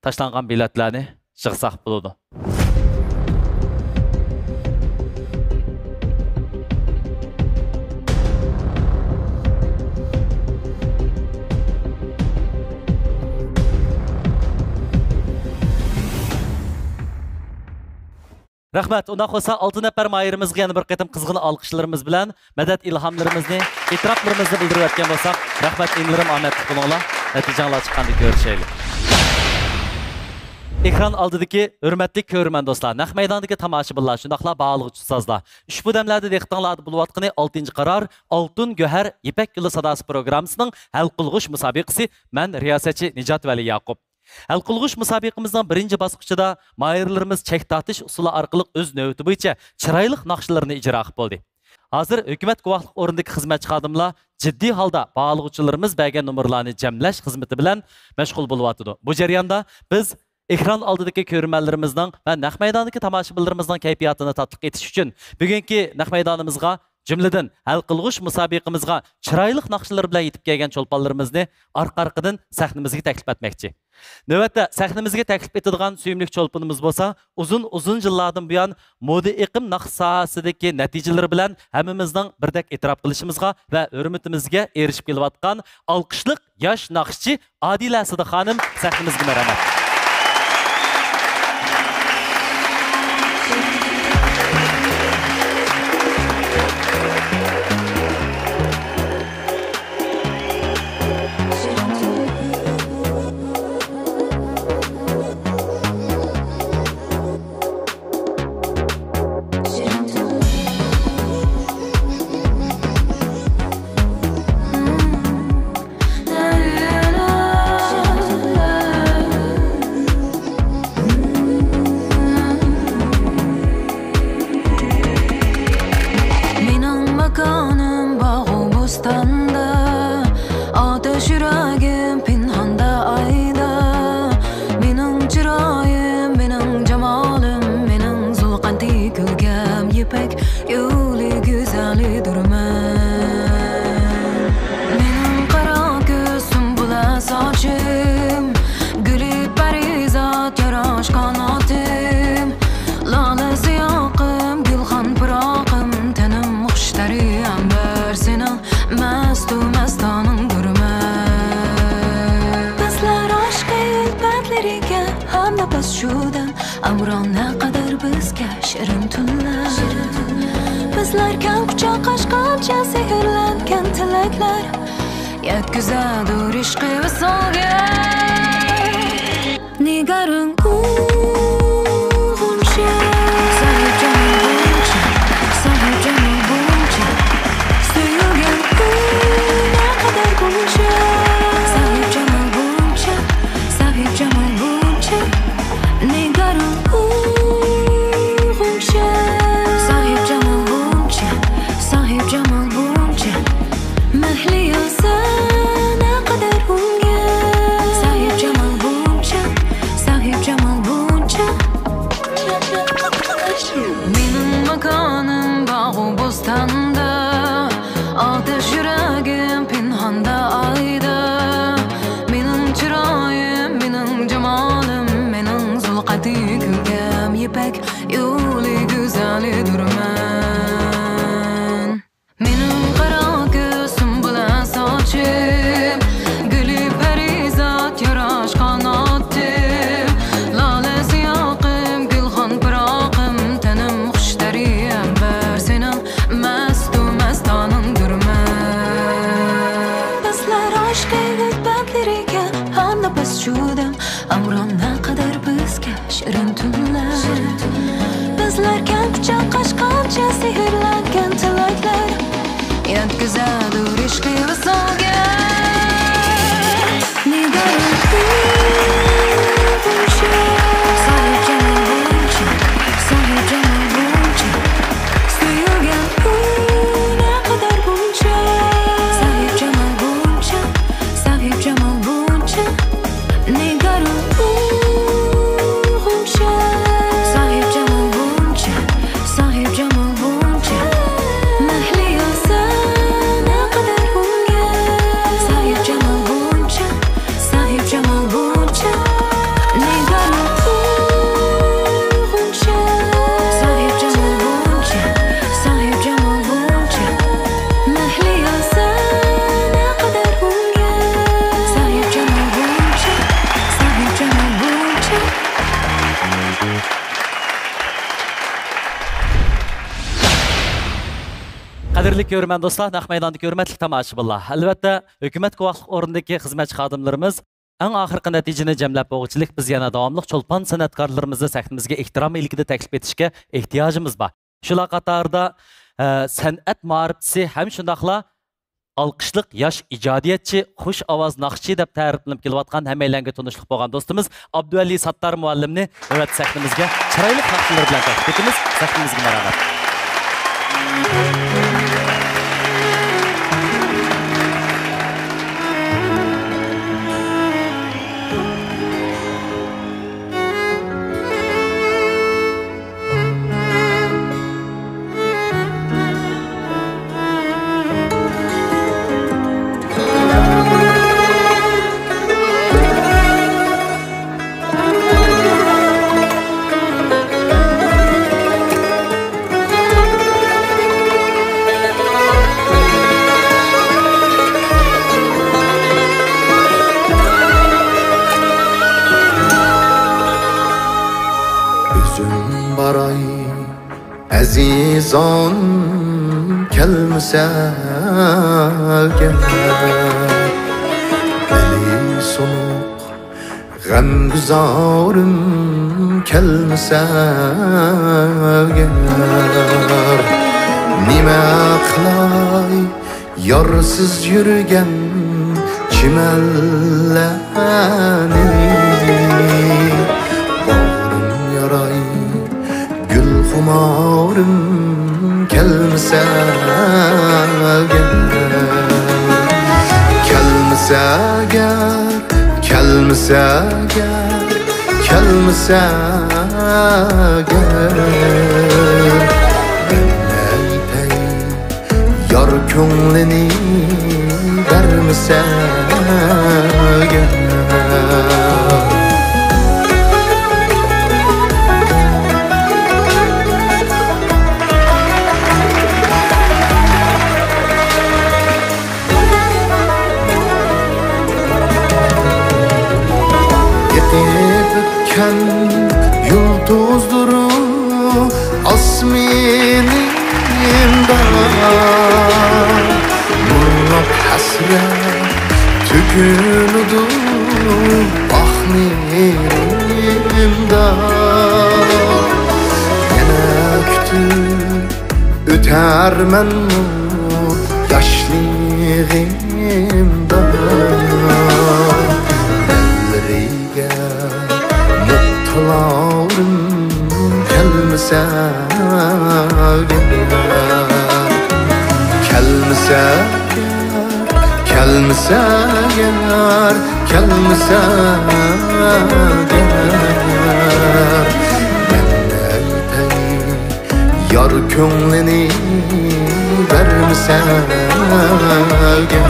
tashlangan biletlarni yig'saq bo'ladi. Rahmat, undan qo'sa 6 nafar mayirimizga yana bir qatam qizg'in olqishlarimiz bilan madad ilhomlarimizni, e'tiroflarimizni bildirib o'tgan bo'lsak, rahmat inlarim omad qilinglar. Natijalar chiqqanda ko'rishaylik. Ekran oldidagi hurmatli ko'rman do'stlar, naq maydondagi tomoshabinlar, shundaqla bog'liqchi ustozlar. Ushbu damlarda dehqonlarda bo'layotgan 6-qaror Oltin Go'har Ipak yo'li sadosi programmasining hal qilg'ish musobaqasi. Men riyosatchi Nijat Vali Yaqub. Hal qilg'ish musobaqamizning birinchi bosqichida mayirlarimiz chek tortish usuli orqali o'z navbati bo'yicha chiroyli naqshlarni ijro qilib bo'ldi. Hozir hukumat guvohlik o'rnidagi xizmatchi xodimlar jiddiy holda bog'liqchilarimiz bergan nomerlarni jamlash xizmati bilan mashg'ul bo'lyapti. Bu jarayonda biz ekran oldidagi ko'rmanlarimizning va naq maydondagi tomoshabinlarimizning kayfiyatini tatbiq etish uchun bugungi naq maydonimizga jumladan hal qilg'ish musobaqamizga chiroyli naqshlar bilan yetib kelgan cho'lponlarimizni orqa-orqadan sahnamizga taklif etmoqchi. Navbatda sahnamizga taklif etadigan suyumli cho'lponimiz bo'lsa, uzun yillardan buyon moda iqlim naqsasidagi natijalar bilan hammamizning birdek e'tirof qilishimizga va hurmatimizga erishib kelayotgan olqishliq yosh naqshchi Odila Sidi xonim sahnamizga marhamat. nefes judam amron naqadar bizga shirin tunlar bizlarga pichoq qashqancha sehrlangan tilaklar yetkazadur ishqi visolga Qadrli ko'rman do'stlar, naq maydondagi hurmatli tomoshabinlar. Albatta, hukumat guvohlik o'rnidagi xizmatchi xodimlarimiz eng oxirgi natijani jamlab bo'g'ichilik biz yana davomli cho'lpon san'atkorlarimizni sahnimizga ehtirom ilgida taklif etishga ehtiyojimiz bor. Shular qatorida san'at ma'rifati ham shundaqla alqishliq yosh ijodiyatchi, xush ovoz naqshchi deb ta'riflanib kelayotgan hammalarga tanishlik bo'lgan do'stimiz Abduvali Sattar muallimni navbat sahnimizga chiroyli xatlar bilan taklif etamiz. Sahnimizga marhamat. Azizon kelmasa gel Deli sonuq g'amguzorim kelmasa gel Nima qilay yorsiz yurgan chimallani Borim yaray gül xumorim kelmasa gel Kelmasa gel Kelmasa gel Kelmasa gel Ben aytay yor ko'nglini bermasa gel Yıldızları asminimde Nurlak hasret tükünüdü bahminimde Yine kütüp ötermen nur yaşlığımda Ellerige mutlularım kelmese gel Kelmese Kelmese gel Kelmese gel Ben aytay yor ko'nglini bermese gel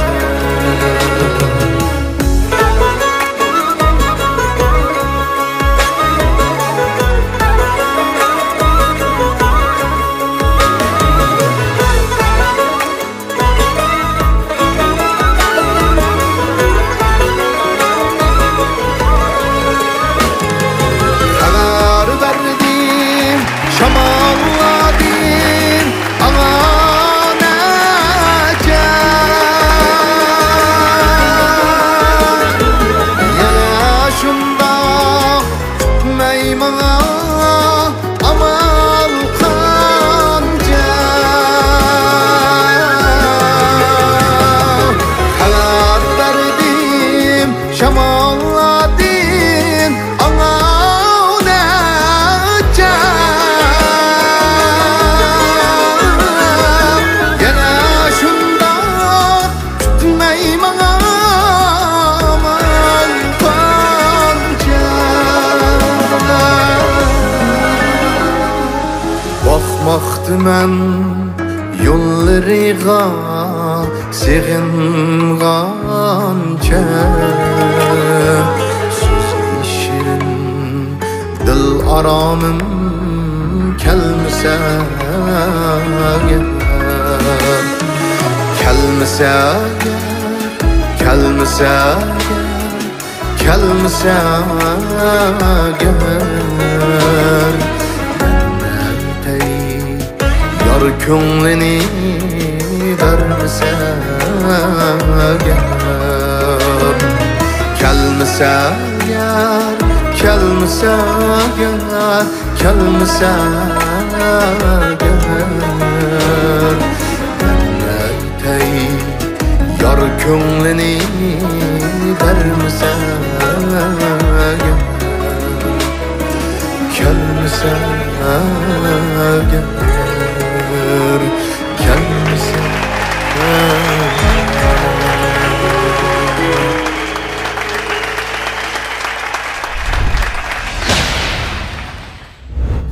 Şamalladın ana Cemaladin anacağım Gene şunda kütmeyim aman panca Bakmaktı men yollarıga Sığınganca Söz şirin dil aramım kelmese gel Kelmese gel Kelmese gel Kelmese gel Yar könlini vermese gel Kelmese gel Kelmese gel Kelmese gel Ey yar könlini vermese gel Kelmese gel Kelmese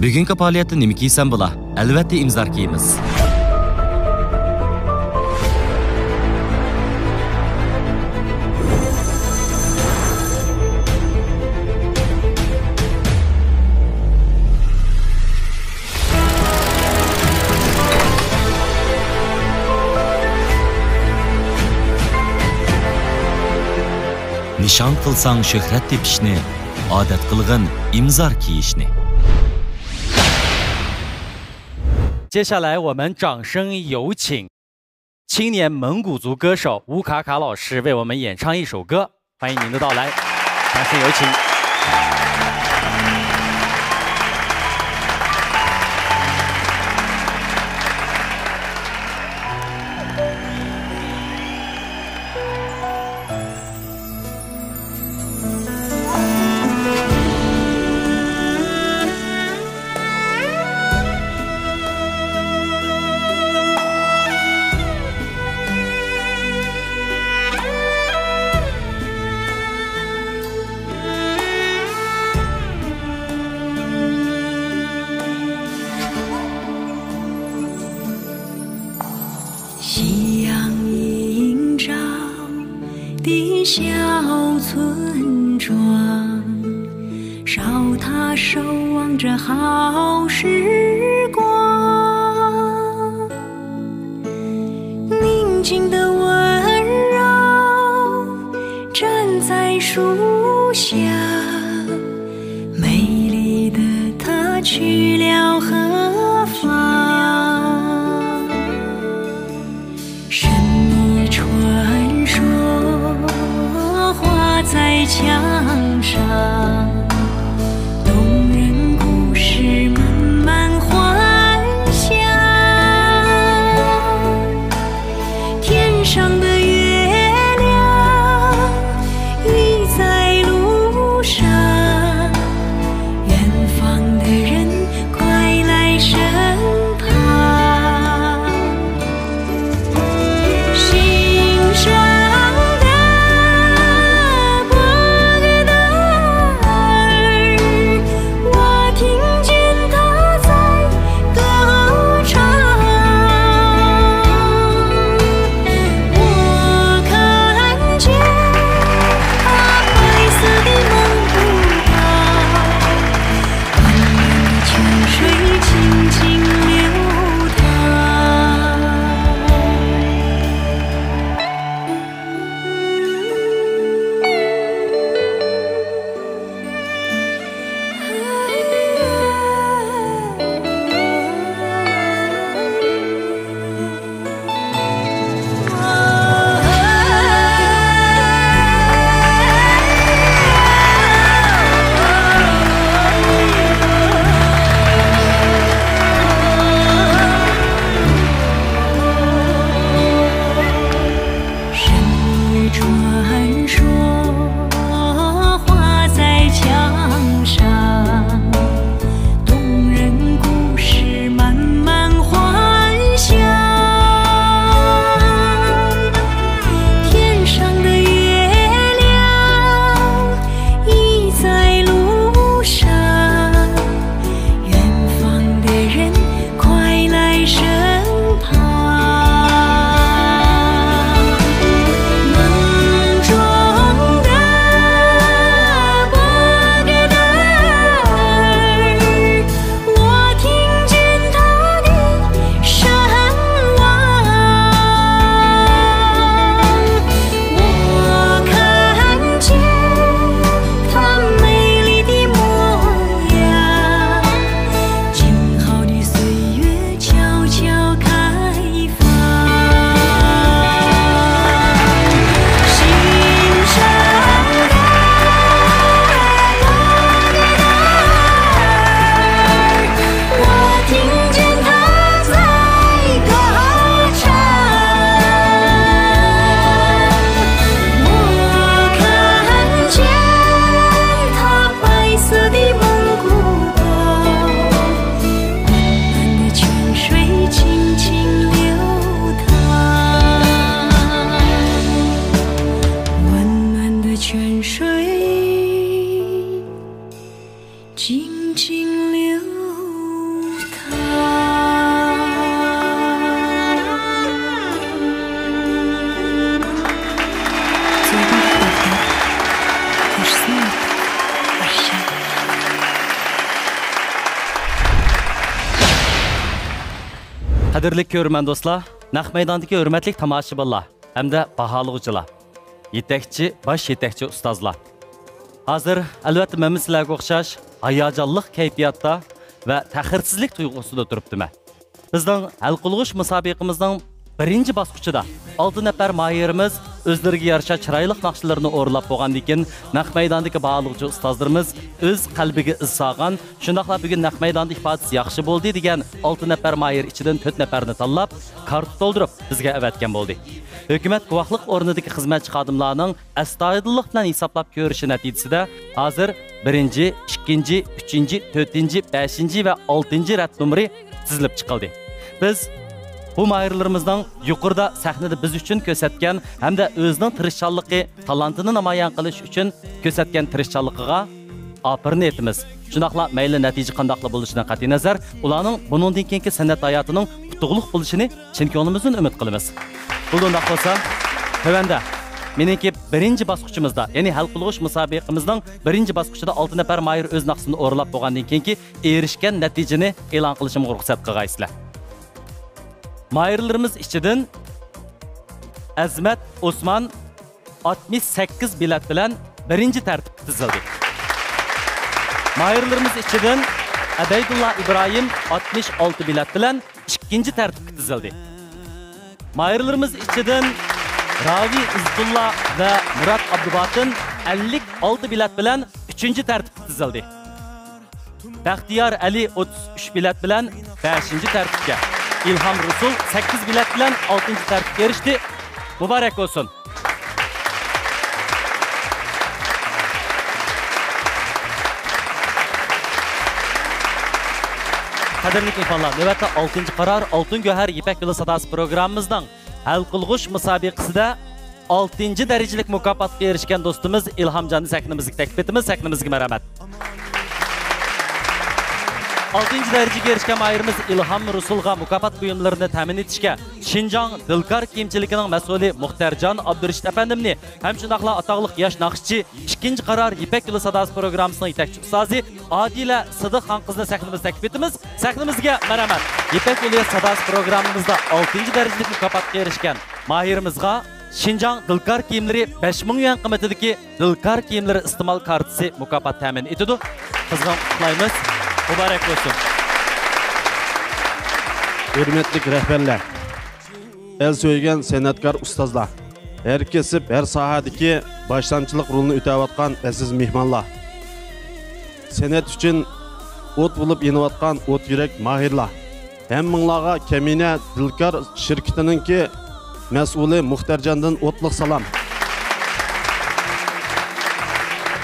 Bugungi faoliyatda nima kiysam bo'la? Albatta imzor kiyamiz. Nishon qilsang shuhrat tepishni, odat qilg'in imzor kiyishni. 接下来，我们掌声有请青年蒙古族歌手乌卡卡老师为我们演唱一首歌，欢迎您的到来，掌声有请。夕阳映照的小村庄，烧塔守望着好时光，宁静的温柔站在树下，美丽的她去了何方？神秘传说画在墙上，动人故事慢慢幻想。天上的月亮已在路上，远方的人快来身旁。心上的波格达静静流淌。最后的回答也是你的，而是。Qadrli ko'rman do'stlar, naq maydondagi hurmatli tomoshabinlar hamda baholug'chilar, bosh yetakchi ustozlar. Hozir albatta men sizlarga o'xshash hayajonli kayfiyatda va taxirsizlik tuyg'usida turibdiman. Bizning hal qilg'ish musobaqamizning birinchi bosqichida 6 nafar mahirimiz o'zlariga yarasha chiroyli naqshlarni o'rlab bo'lgandan keyin naq maydondagi baholug'chi ustozlarimiz o'z qalbiga iz solgan, shundaqla bugun naq maydonda ifodasi yaxshi bo'ldi degan 6 nafar mahir ichidan 4 nafarni tanlab, kart to'ldirib bizga avatgan bo'ldi. Hukumat guvohlik o'rnidagi xizmatchi xodimlarning astoydillik bilan hisoblab ko'rishi natijasida hozir 1-chi, 2-chi, 3-chi, 4-chi, 5-chi va 6-chi rad nomeri tizilib chiqildi. Biz bu mahirlarimizning yuqorida sahnada biz uchun ko'rsatgan hamda o'zining tirishchanligi, talantini namoyon qilish uchun ko'rsatgan tirishchanligiga opirin etamiz. Shundaqla mayli natija qandoqli bo'lishidan qat'iy nazar, ularning buningdan keyingi san'at hayotining qutuqliq bo'lishini chin ko'nglimizdan umid qilamiz. Bundoq bo'lsa, tövanda meniki birinchi bosqichimizda, ya'ni hal qilg'ish musobaqamizning birinchi bosqichida 6 nafar mahir o'z naqsini o'rlab bo'lgandan keyingi erishgan natijani e'lon qilishimga ruxsat qilgaysizlar. Mahirlarimiz ichidan Azmat Osman 68 bilet bilan birinchi tartibga tizildi. Mahirlarimiz ichidan Abaydullah Ibrohim 66 bilet bilan ikkinchi tartibga tizildi. Mahirlarimiz ichidan Ravi Izdullah va Murat Abdubatin 56 bilet bilan 3-chi tartibga tizildi. Baxtiyor Ali 33 bilet bilan 5-chi tartibga, İlham Rusul 8 bilet bilan 6-chi tartibga erishdi. Muborak olsun. Qadrli mehmonlar, navbatda 6-chi qaror Oltin Go'har Ipak yo'li sadosi programmamizning hal qilg'ish musobaqasida 6-chi darajalik mukofotga erishgan do'stimiz Ilhomjonni sahnimizga taklif etamiz. Sahnimizga marhamat. 6-chi darajaga erishgan mahirimiz Ilhom Rusulga mukofot buyumlarini ta'min etishga Shinjong Dilkar kiyimchiligining mas'uli Muxtarjon Abdurashid afandimni ham shundaqla atoqli yosh naqshchi 2-chi qaror Ipak yo'li sadosi programmasining yetakchi ustozi Adila Sidiqxon qizni sahnimizga taklif etamiz. Sahnimizga marhamat. Ipak yo'li sadosi programmamizda 6-chi darajalik mukofotga erishgan mahirimizga Shinjong Dilkar kiyimlari 5000 yuan qiymatidagi Dilkar kiyimlari iste'mol kartasi mukofot ta'min etadi. Qizg'in qutlaymiz. Muborak olsun. Hürmetlik rehberler, el söyleyen san'atkor ustozlar, her kesip, her sahadaki başlamçılık rolunu ütevatkan aziz mihmanlar, san'at üçün ot bulup yenivatkan ot yürek mahirlar, hem mыңlağa Kemine Dilkar şirketinin ki mesulü Muhtarcan'dan otluq salam.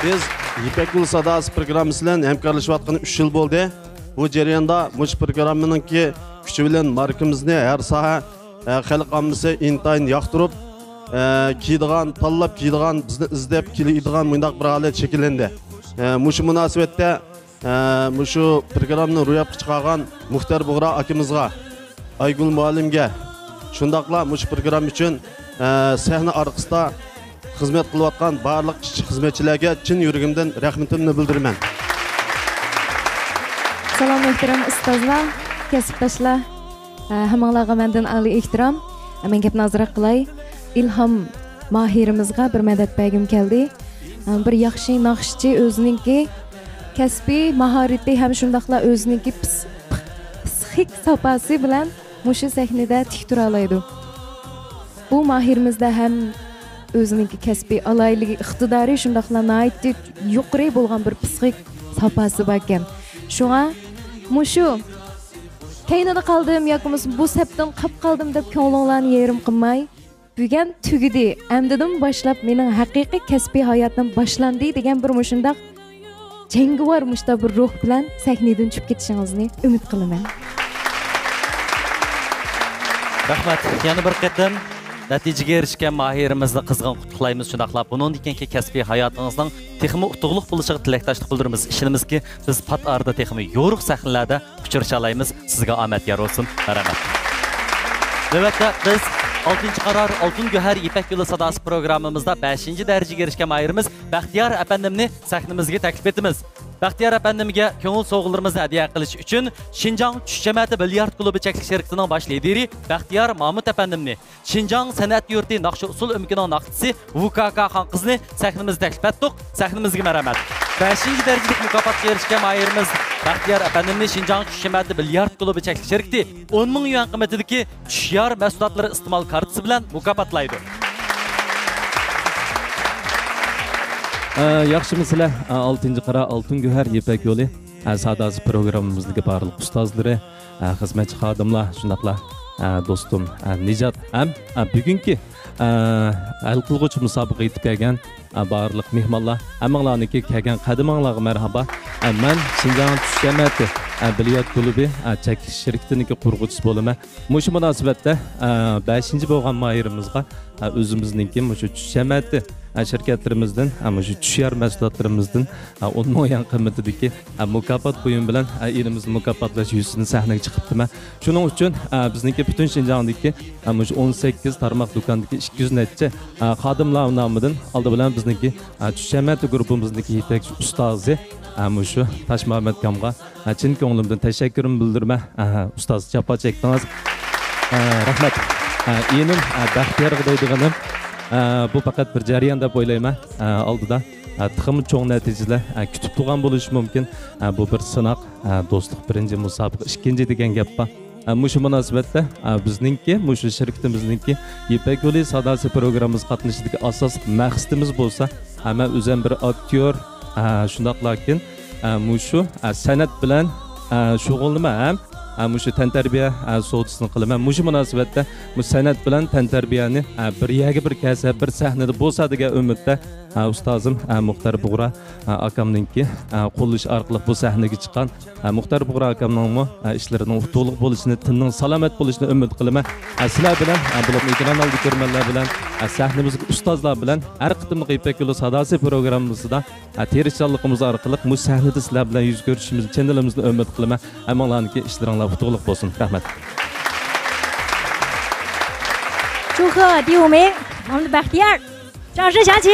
Biz İpek Yolu Sadası programımızla hemkarlaşıvatkanı 3 yıl oldu. Bu jarayonda muş programının ki küçü bilen markamızını her saha xalq ammasi intayin yoqtirib, kiydigan, tanlab kiydigan, bizni izlab keladigan mundaq bir holat shakllanadi. Mush munosabatda mushu programni ro'yobga chiqargan Muxtar Bug'ra akimizga, Aygul muallimga, shundaqla mush program uchun sahna orqasida xizmat qilayotgan barliq xizmatchilarga chin yuragimdan rahmatimni bildiraman. Salom muhtaram ustozlar, kasbdoshlar, hammanglarga mendan oliy ehtirom. Men gapni ozroq qilay. Ilhom mahirimizga bir madad bergim keldi. Bir yaxshi naqshchi o'ziningki kasbiy mahorati ham shundaqla o'ziningki psixik sopasi bilan mushu sahnada tik tura oladi. Bu mahirimizda ham o'ziningki kasbiy alayligi, iqtidori shundaqla nihoyatda yuqori bo'lgan bir psixik sopasi bor ekan. Shunga mushu kaynada qoldim yoki bu sapdan qolib qoldim deb ko'nglinglarni yerim qilmay, bugun tugidi, amdidan boshlab mening haqiqiy kasbiy hayotim boshlandi degan bir mushundaq jangovar mushta bir ruh bilan sahnadan tushib ketishingizni umid qilaman. Rahmat. Yana bir qatam natijaga erishgan mahirimizni qizg'in qutlaqlaymiz. Shundaqla bundan keyingi kasbiy hayotingizning texmi utuqliq bo'lishiga tilakdoshlik bildiramiz. Ishimizki biz pat arda texmi yo'riq sahnalarda uchrasha olamiz. Sizga omad yor bo'lsin. Rahmat. Navbatda biz 6-qarar Altın Göher İpek Yolu Sadası programımızda 5. dərəcəyə erişkən mahirimiz Bəxtiyar əpəndimni səhnimizə təklif etdimiz. Bəxtiyar əpəndimə köngül soğullarımızı hədiyyə qilish üçün Şinjan Çüşəməti Bilyard Klubu çəklik şirkətinin baş lideri Bəxtiyar Mahmud əpəndimni, Şinjan Sənət Yurti Naqşı Usul Ümkünün naqdısı VKK xan qızını səhnimizə təklif etdik. Səhnimizə mərhəmət. 5. dərəcəlik mükafatga erişkən mahirimiz Bəxtiyar əpəndimni Şinjan Çüşəməti Bilyard Klubu çəklik şirkəti 10.000 yuan qiymetidəki Çüşyar məhsullatları istimal kartısı bilan mukofotlaydi. Yaxshi sizlar 6-qara Altın Göher İpek Yolu sadasi programımızdagi barliq ustozlari, xizmatchi xodimlar, shundaqla do'stim Nijat ham bugungi hal qilg'uchi musobaqa yetib kelgan barliq mehmonlar, hammanglarniki kelgan qadimanglarga marhaba. Men Şinjan Çüşəməti Bilyard Klubi çəkiliş şirkətiniki qurğuchisi bo'laman. Mushu munosabatda 5. bo'lgan mahirimizga o'zimizningki mushu Çüşəməti şirketlerimizden ama şu Çüşyar mahsulotlarimizdan 10.000 yuan qiymetidagi mukofot buyum bilan elimizni mukofotlash yuzasidan sahnaga chiqibman. Shuning uchun bizniki butun Şinjandagi shu 18 tarmoq do'kondagi 200 necha xodimlar nomidan oldi bilan bizniki Çüşəməti guruhimizniki yetakchi ustozi shu Toshmuhammad Kamga chin ko'nglimdan tashakkurimni bildiraman. Ustoz jafo chekdingiz. Rahmat. Enim Baxtiyarga deydiganim bu faqat bir jarayon deb o'ylayman. Oldida tixim cho'ng natijalar kutib turgan bo'lishi mumkin. Bu bir sinoq, do'stlik birinchi musobaqa ikkinchi degan gap bor. Mushu munosabatda bizningki, mushu shirkatimizningki İpek Yolu Sadasi programmamiz qatnashidagi asosiy maqsadimiz bo'lsa, men o'zim bir aktyor, shundaqlarkin mushu san'at bilan shug'ullanaman. Mushu tantarbiya so'zini qilaman. Mushu munosabatda san'at bilan tantarbiyani bir yerga bir kasb, bir sahnada bo'lsa degan umidda ustozim Muxtar Bug'ra akamninki qo'llash orqali bu sahnaga chiqqan. Muxtar Bug'ra akamning ishlarining utuqliq bo'lishini, tinning salomat bo'lishini umid qilaman. Sizlar bilan, bular ekran oldi ko'rmanlar bilan, sahnamizga ustozlar bilan har qitimli İpek Yolu Sadasi programmamizda tirishchiligimiz orqali bu sahnada sizlar bilan yuz ko'rishimizni, channelimizni umid qilaman. Hammalarniki ishlaringlar utuqliq bo'lsin. Rahmat. 祝贺第5名，我们的Baxtiyar，掌声响起。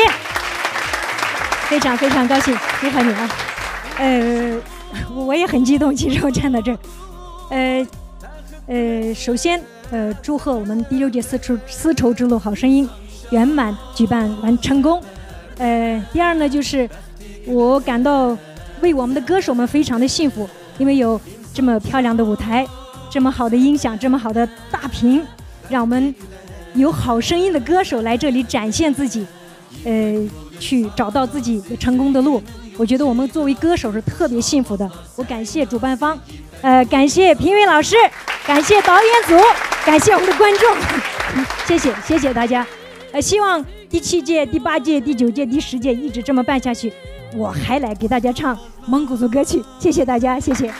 非常非常高兴祝贺你啊！我也很激动，其实我站到这儿。首先祝贺我们第6届丝绸之路好声音圆满举办完成功。第二呢，就是我感到为我们的歌手们非常的幸福，因为有这么漂亮的舞台，这么好的音响，这么好的大屏，让我们有好声音的歌手来这里展现自己，去找到自己成功的路。我觉得我们作为歌手是特别幸福的。我感谢主办方，感谢评委老师，感谢导演组，感谢我们的观众，谢谢谢谢大家。希望第7届、第8届、第9届、第10届一直这么办下去，我还来给大家唱蒙古族歌曲。谢谢大家，谢谢。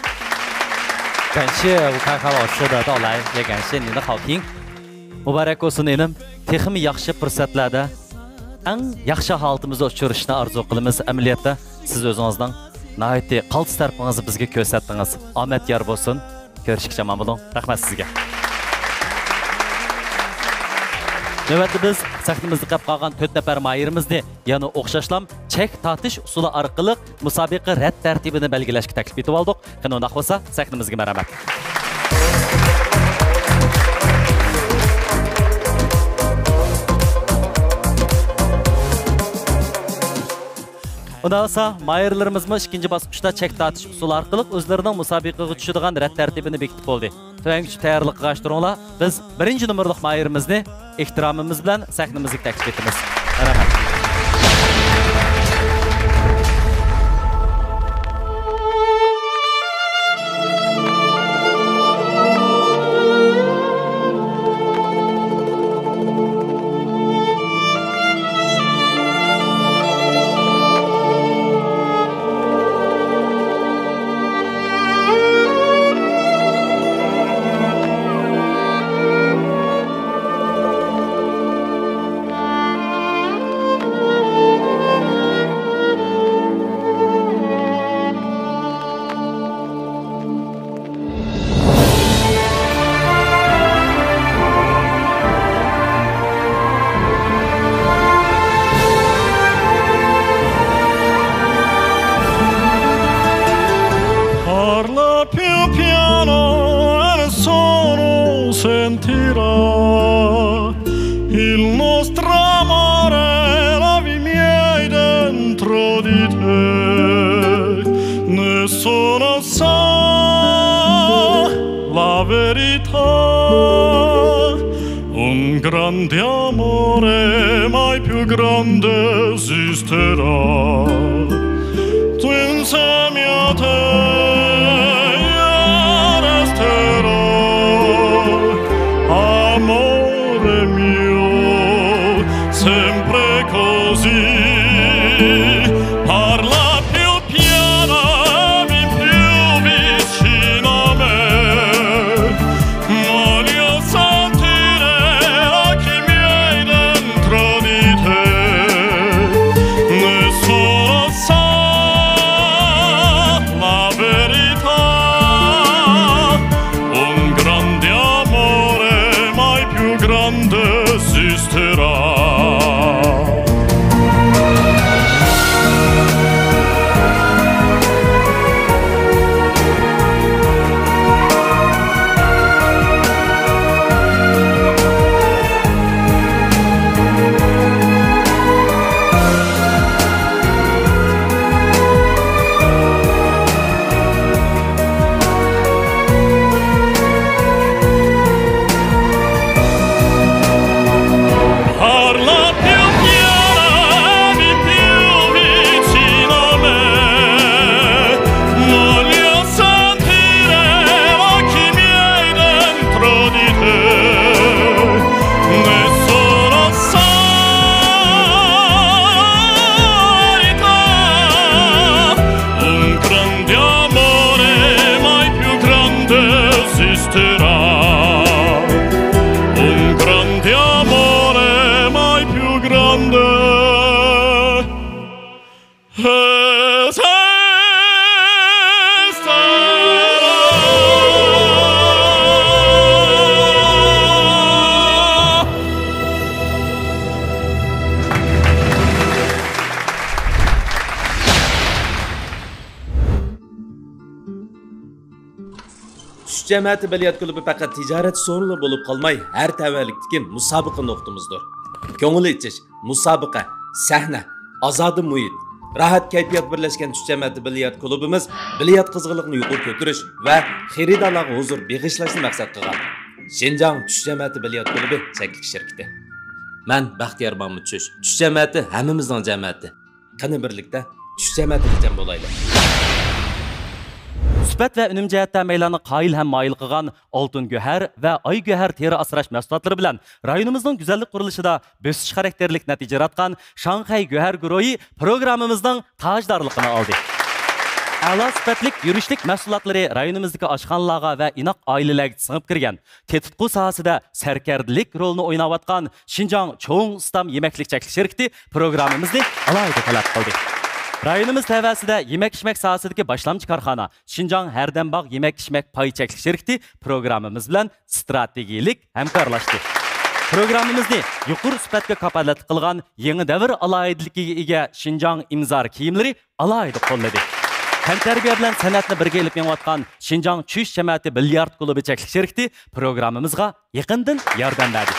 感谢吴凯凯老师的到来，也感谢您的好评。Mübarək olsun elim. Texmi yaxşı fürsətlərdə ən yaxşı halımızı uçurishni arzu qilamiz. Əməliyyatda siz özünüzdən nəhayət qaltis tərəfinizi bizə göstərdiniz. Omad yor bo'lsin. Görüşkəcə aman bo'lin. Rahmat sizga. Növbətdə biz sahnimizdə qolib qolgan 4 nəfər mahirimizni, yəni oxşashlam çək tartish usuli orqali musobaqa rad tartibini belgilashga taklif etib oldik. Qani undaq bo'lsa, sahnimizga marhamat. Ondan sonra mayırlarımızmış ikinci basqıçda çek tartış usulu arqılıq özlərinin müsabiqəyə düşüdüğən rədd tərtibini bekitib oldu. Tövəngüç təyərlik qaşdırınla biz birinci numurluq mayırımızı ehtiramımız bilan səhnimizə təklif etdimiz. Rəhmət. tradite ne sono sa la verità un grande amore mai più grande esisterà tu insieme a te resterò amore mio sempre così parla più piano mi più vicino a me voglio sentire occhi miei dentro di te nessuno sa la verità un grande amore mai più grande esisterà parla più piano mi più vicino a me voglio sentire occhi miei dentro di te nessuno sa la verità un grande amore mai più grande esisterà un grande amore mai più grande esisterà Tuş Cemiyeti Biliyat Kulübü fakat ticaret sorunu bulup kalmay her tavallikteki musabıqa noktamızdır. Köngül içiş, musabıqa, sahne, azadı muhit, rahat kayfiyat birleşken Tuş Cemiyeti Biliyat Kulübümüz biliyat kızgınlığını yuqur kötürüş ve xeridalarga huzur beg'ishlashni maqsad qilgan. Şinjan Tuş Cemiyeti Biliyat Kulübü çeklik şirketi. Men Baxtiyor Mahmud Tuş. Tuş Cemiyeti hemmimizning jamiyati. Qani birlikda Tuş Cemiyetiga jam bo'laylik. Sübət və ünüm cəhətdə meylanı qayil həm mayil qıған Altın Göhər və Ay Göhər teri asraş məhsullatları bilən rayonumuzun güzəllik quruluşida bösüş xarakterlik nəticə yaratqan Şanxay Göhər Guruhi programımızdan tajdarlığını aldı. Əla sübətlik yürüşlük məhsullatları rayonumuzdakı aşxanalarga və inaq ailələrə sığıb kirgan, tetutqu sahasida sərkərdilik rolunu oynayatqan Şinjan Çoğun Ustam Yeməklik Çəklik şirketi programımızı alayda tələb qildi. Rayonumuz təvəsində yemək-içmək sahəsidəki başlamçı karxana Şinjan Hərdənbağ Yemək-içmək Pay Çəklik şirketi programımız bilan strategilik həmkarlaşdı. Programımızı yuqur sübətə kapalat qılğan yeni davr alayidligiga ega Şinjan imzar kiyimləri alayda qo'lladı. Təntarbiya bilan san'atni birga elib menayotgan Şinjan Çüş Cəmiyyəti Bilyard Klubi Çəklik şirketi programımızga yaqindan yordam berdi.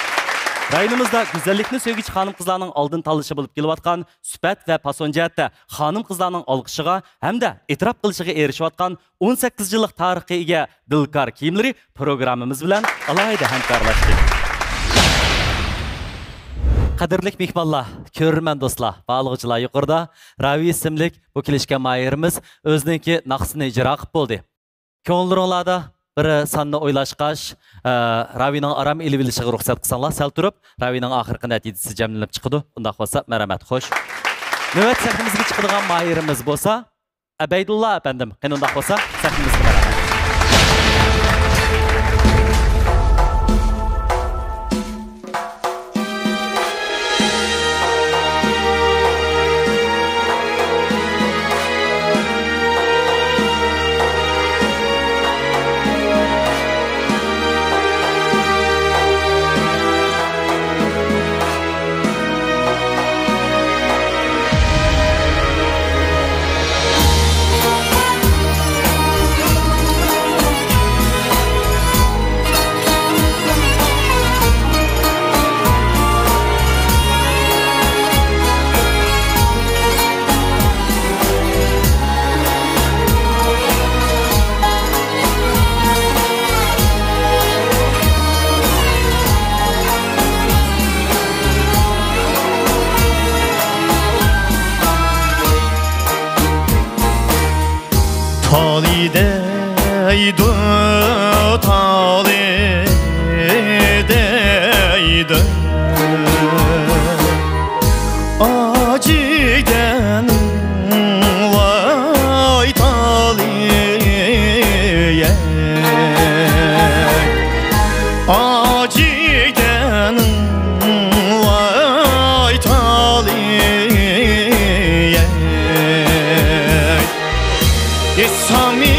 Rayonumuzda güzellikni sevgichi xonim qizlarning oldin tanlashi bo'lib kelayotgan Sübət və pason jihatda xonim qizlarning olqishiga hamda e'tirof qilishiga erishayotgan 18 yillik tarixga ega Dilkar kiyimlari programmamiz bilan alohida hamkorlashdi. Qadrli mehmonlar, ko'rman do'stlar, baliqchilar yuqorida Ravi ismli bu kelishgan mayirimiz o'ziniki naqsini ijro qilib bo'ldi. Ko'ngilinglarda bir sanni o'ylashqash, Ravining aram elib olishiga ruxsat qilsanglar, sal turib, Ravining oxirgi natijasi jamlanib chiqadi. Unda bo'lsa, marhamat, xo'sh. Navbat sahnimizga chiqadigan mayirimiz bo'lsa, Abaydulla apandim. Qanday bo'lsa, sahnimizga marhamat. talideydi talideydi aciden vay taliye aciden vay taliye İsami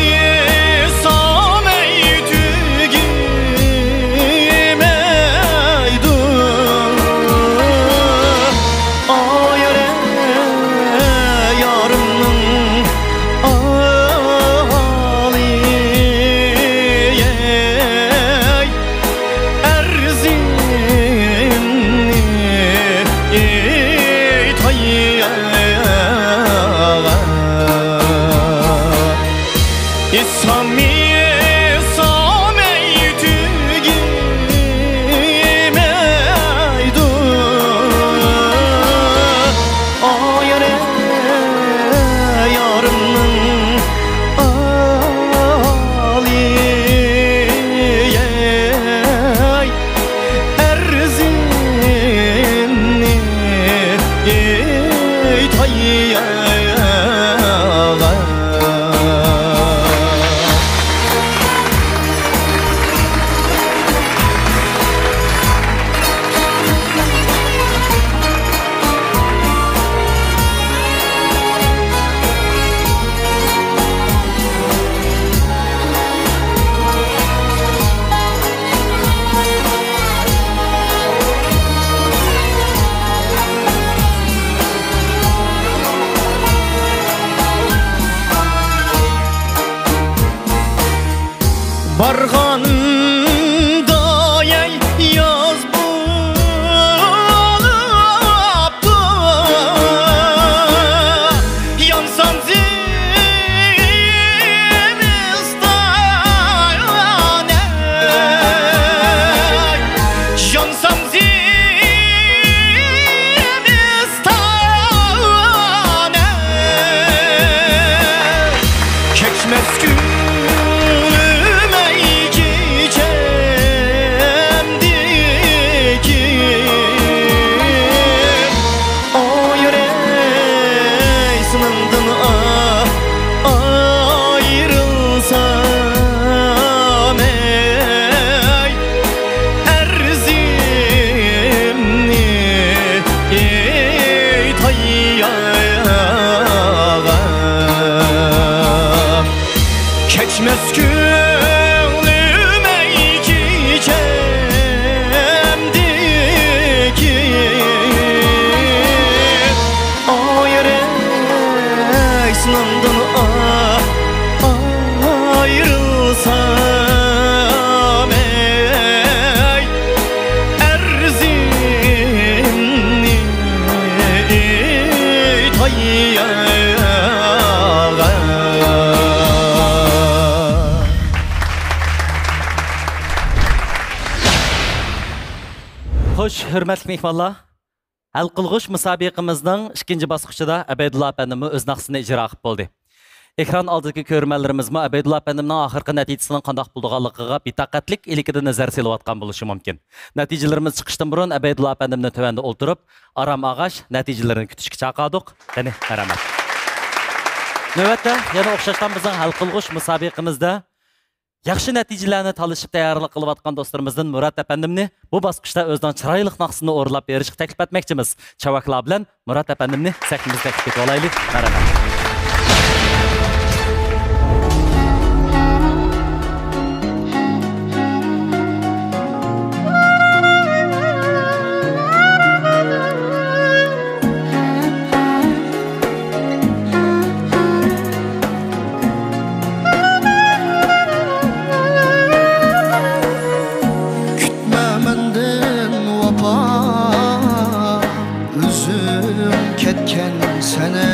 Barğanda yay yaz bulaptı Yansam zimistane Yansam zimistane Keçmez gün Keçmez gönlüme çiçemdi ki Ayrı sınandın ayrılsam ey Erzimni tayya Xo'sh, hurmatli mehmonlar, hal qilg'ish musobaqamizning ikkinchi bosqichida Abaydulla apandimni o'z naqsini ijro qilib bo'ldi. Ekran oldidagi ko'rmanlarimizmi Abaydulla apandimning oxirgi natijasining qanday bo'lganligiga betoqatlik ilikidan nazar selayotgan bo'lishi mumkin. Natijalarimiz chiqishdan burun Abaydulla apandimni tuvanda o'ltirib, aram og'ash natijalarini kutishga chaqirdik. Qani, rahmat. Navbatda yana o'xshashdan bizning hal qilg'ish musobaqamizda yaxshi natijalarni talishib tayyorlik qilayotgan do'stlarimizdan Murat apandimni bu bosqichda o'zining chiroyli naqsini o'rlab berishga taklif etmoqchimiz. Chavaklar bilan Murat apandimni sahnimizga taklif etib olaylik. Marhamat. Ketken sene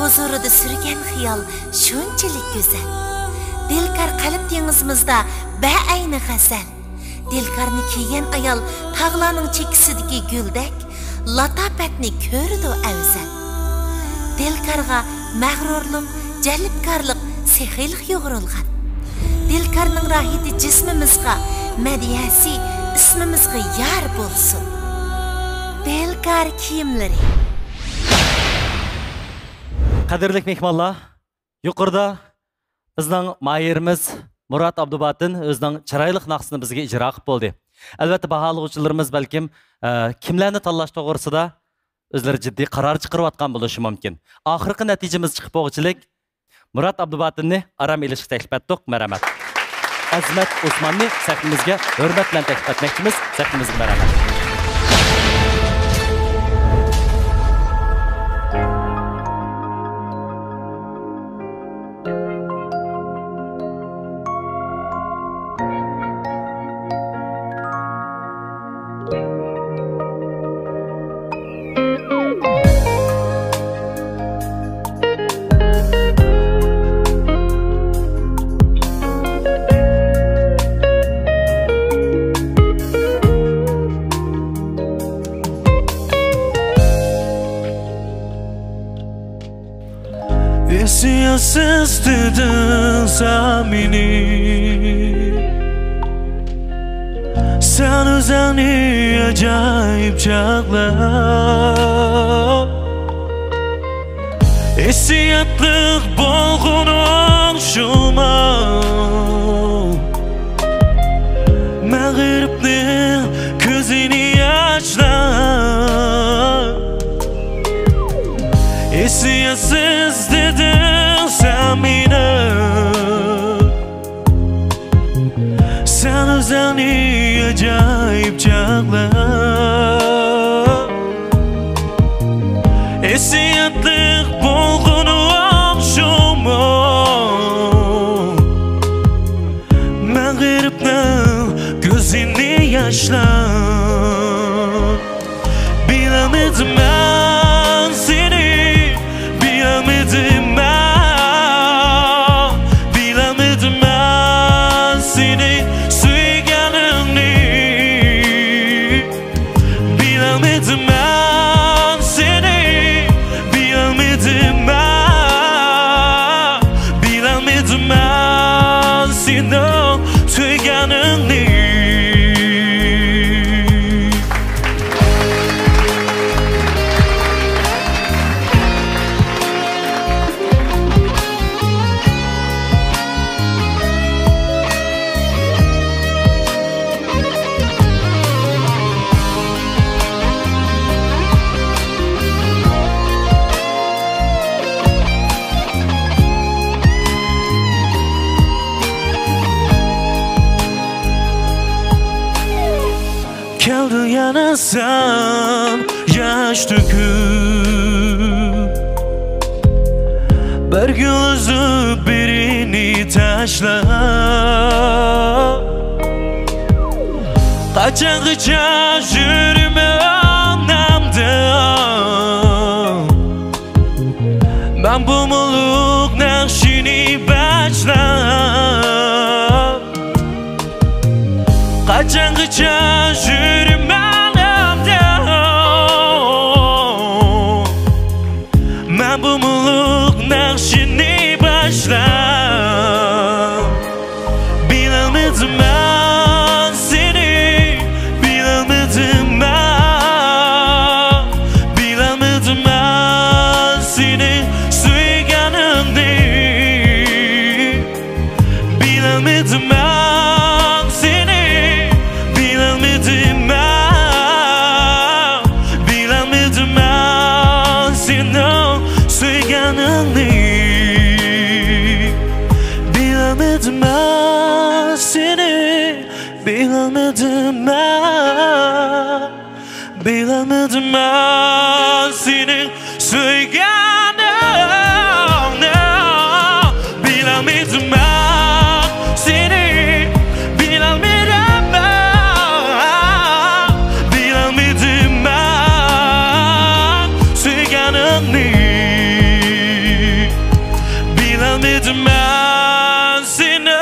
huzurida sürgen xiyol shunchalik go'zal. Dilkar qalb dengizimizda ba'ayni g'azal. Dilkarni kiygan ayol tog'larning chekisidagi guldek latofatni ko'rdi afzal. Dilkarga mag'rurlik, jalbkorlik, sehiylik yo'g'rilgan. Dilkarning rahiti jismimizga, madiyasi ismimizga yar bo'lsin. Dilkar kiyimlari. Qadrli mehmonlar, yuqorida bizning mahirimiz Murat Abdubatin o'zining chiroyli naqsini bizga ijro qilib bo'ldi. Albatta baholovchilarimiz balkim kimlarni tanlash to'g'risida o'zlari jiddiy qaror chiqarayotgan bo'lishi mumkin. Oxirgi natijamiz chiqib bo'lchilik Murat Abdubatinni aram elishga taklif etdik. Marhamat. Azmat Osmonni sahnimizga hurmat bilan taklif etmoqchimiz. Sahnimizga marhamat. dedin sen beni. Sen özeni acayip çağlar. Hissiyatlık bolğunun şuma. Mağribnin gözini yaşlar. Hissiyatsız dedin sen beni. Sen özeni acayip çağlar. Hissiyatlık bolğunun şuma. Mağribnin gözini yaşlar. Bilemedim ben seni, bilemedim ben. Bilemedim ben seni sevgenini. Bilemedim ben seni, bilemedim ben. Bilemedim ben seni sevgenini. Geldi yanasan yaş döküp. Bir gözü birini taşla. Kaçan kaçan yürüme anlamdan. Ben bu muluk nakşini başlar. Kaçan kaçan yürüme anlamdan. Ben bu muluk nakşini başlar. Bilemedim ben seni, bilemedim ben. Bilemedim ben seni sevgenini. Bilemedim ben seni, bilemedim ben. Bilemedim ben seni sevgenini. Bilemedim ben seni, bilemedim ben. Bilemedim ben seni sevgenini. Bilemedim ben seni, bilemedim ben. Bilemedim ben sevgenini. Bilemedim ben seni.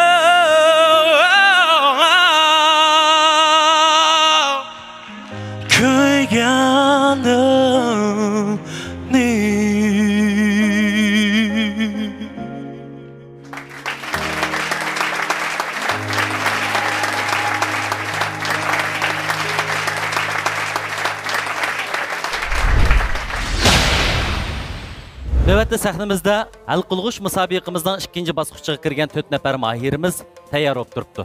Növbətdə səhnəmizdə hal qılğış müsabiqimizdən ikinci basqıçıga kirgan 4 nəfər mahirimiz tayyor olub turibdi.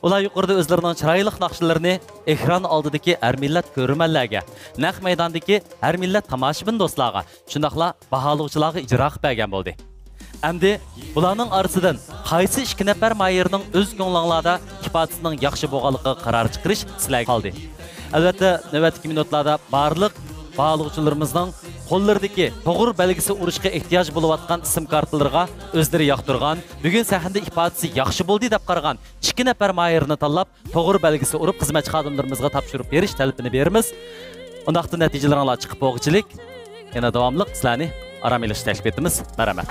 Ular yuqorida o'zlarining chiroyli naqshlarini ekran oldidagi har millat ko'rmanlarga, naq maydondagi har millat tomoshabin do'stlarga, shundaqla baholovchilarga ijro qilib bergan bo'ldi. Endi bularning orasidan qaysi 2 nafar mahirning o'z ko'ngilinglarda ifodasining yaxshi bo'lganligiga qaror chiqarish sizlarga qoldi. Albatta, navbatdagi minutlarda barliq baholovchilarimizning qo'llaridagi to'g'ri belgisi urishga ehtiyoj bo'layotgan ism kartalarga o'zlari yoqtirgan, bugun sahnada ifodasi yaxshi bo'ldi deb qaragan 2 nafar mahirni tanlab, to'g'ri belgisi urib xizmatchi xodimlarimizga topshirib berish talabini beramiz. Undaqda natijalaringlar chiqib bo'lg'ichilik yana davomli sizlarni aram elish taklif etamiz. Marhamat.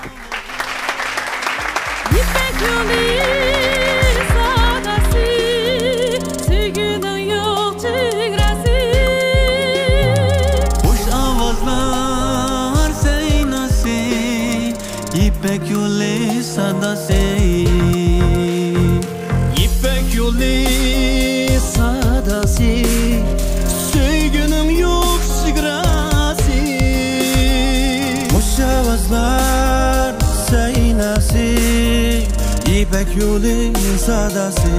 İpek yolu İpek yolu sadası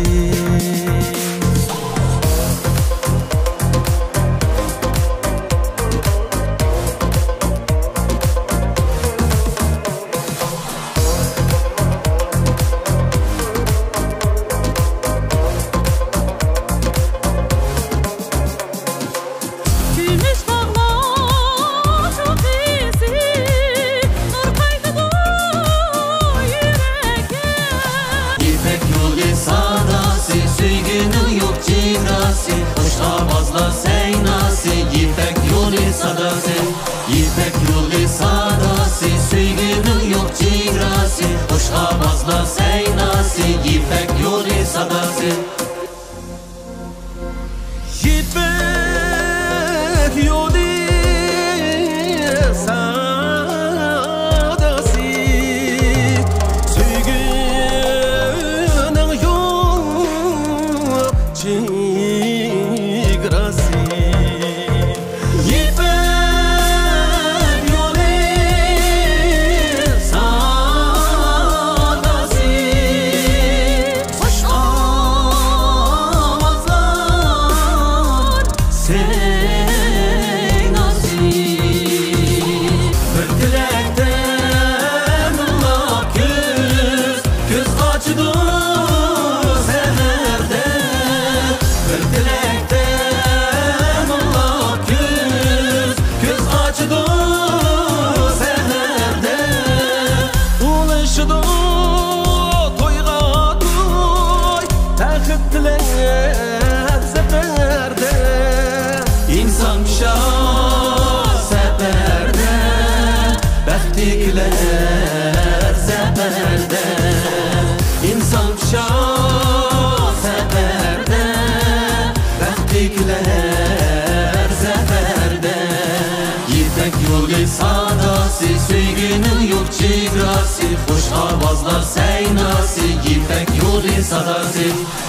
Hoş avazlar seynası, yipek yolu sadası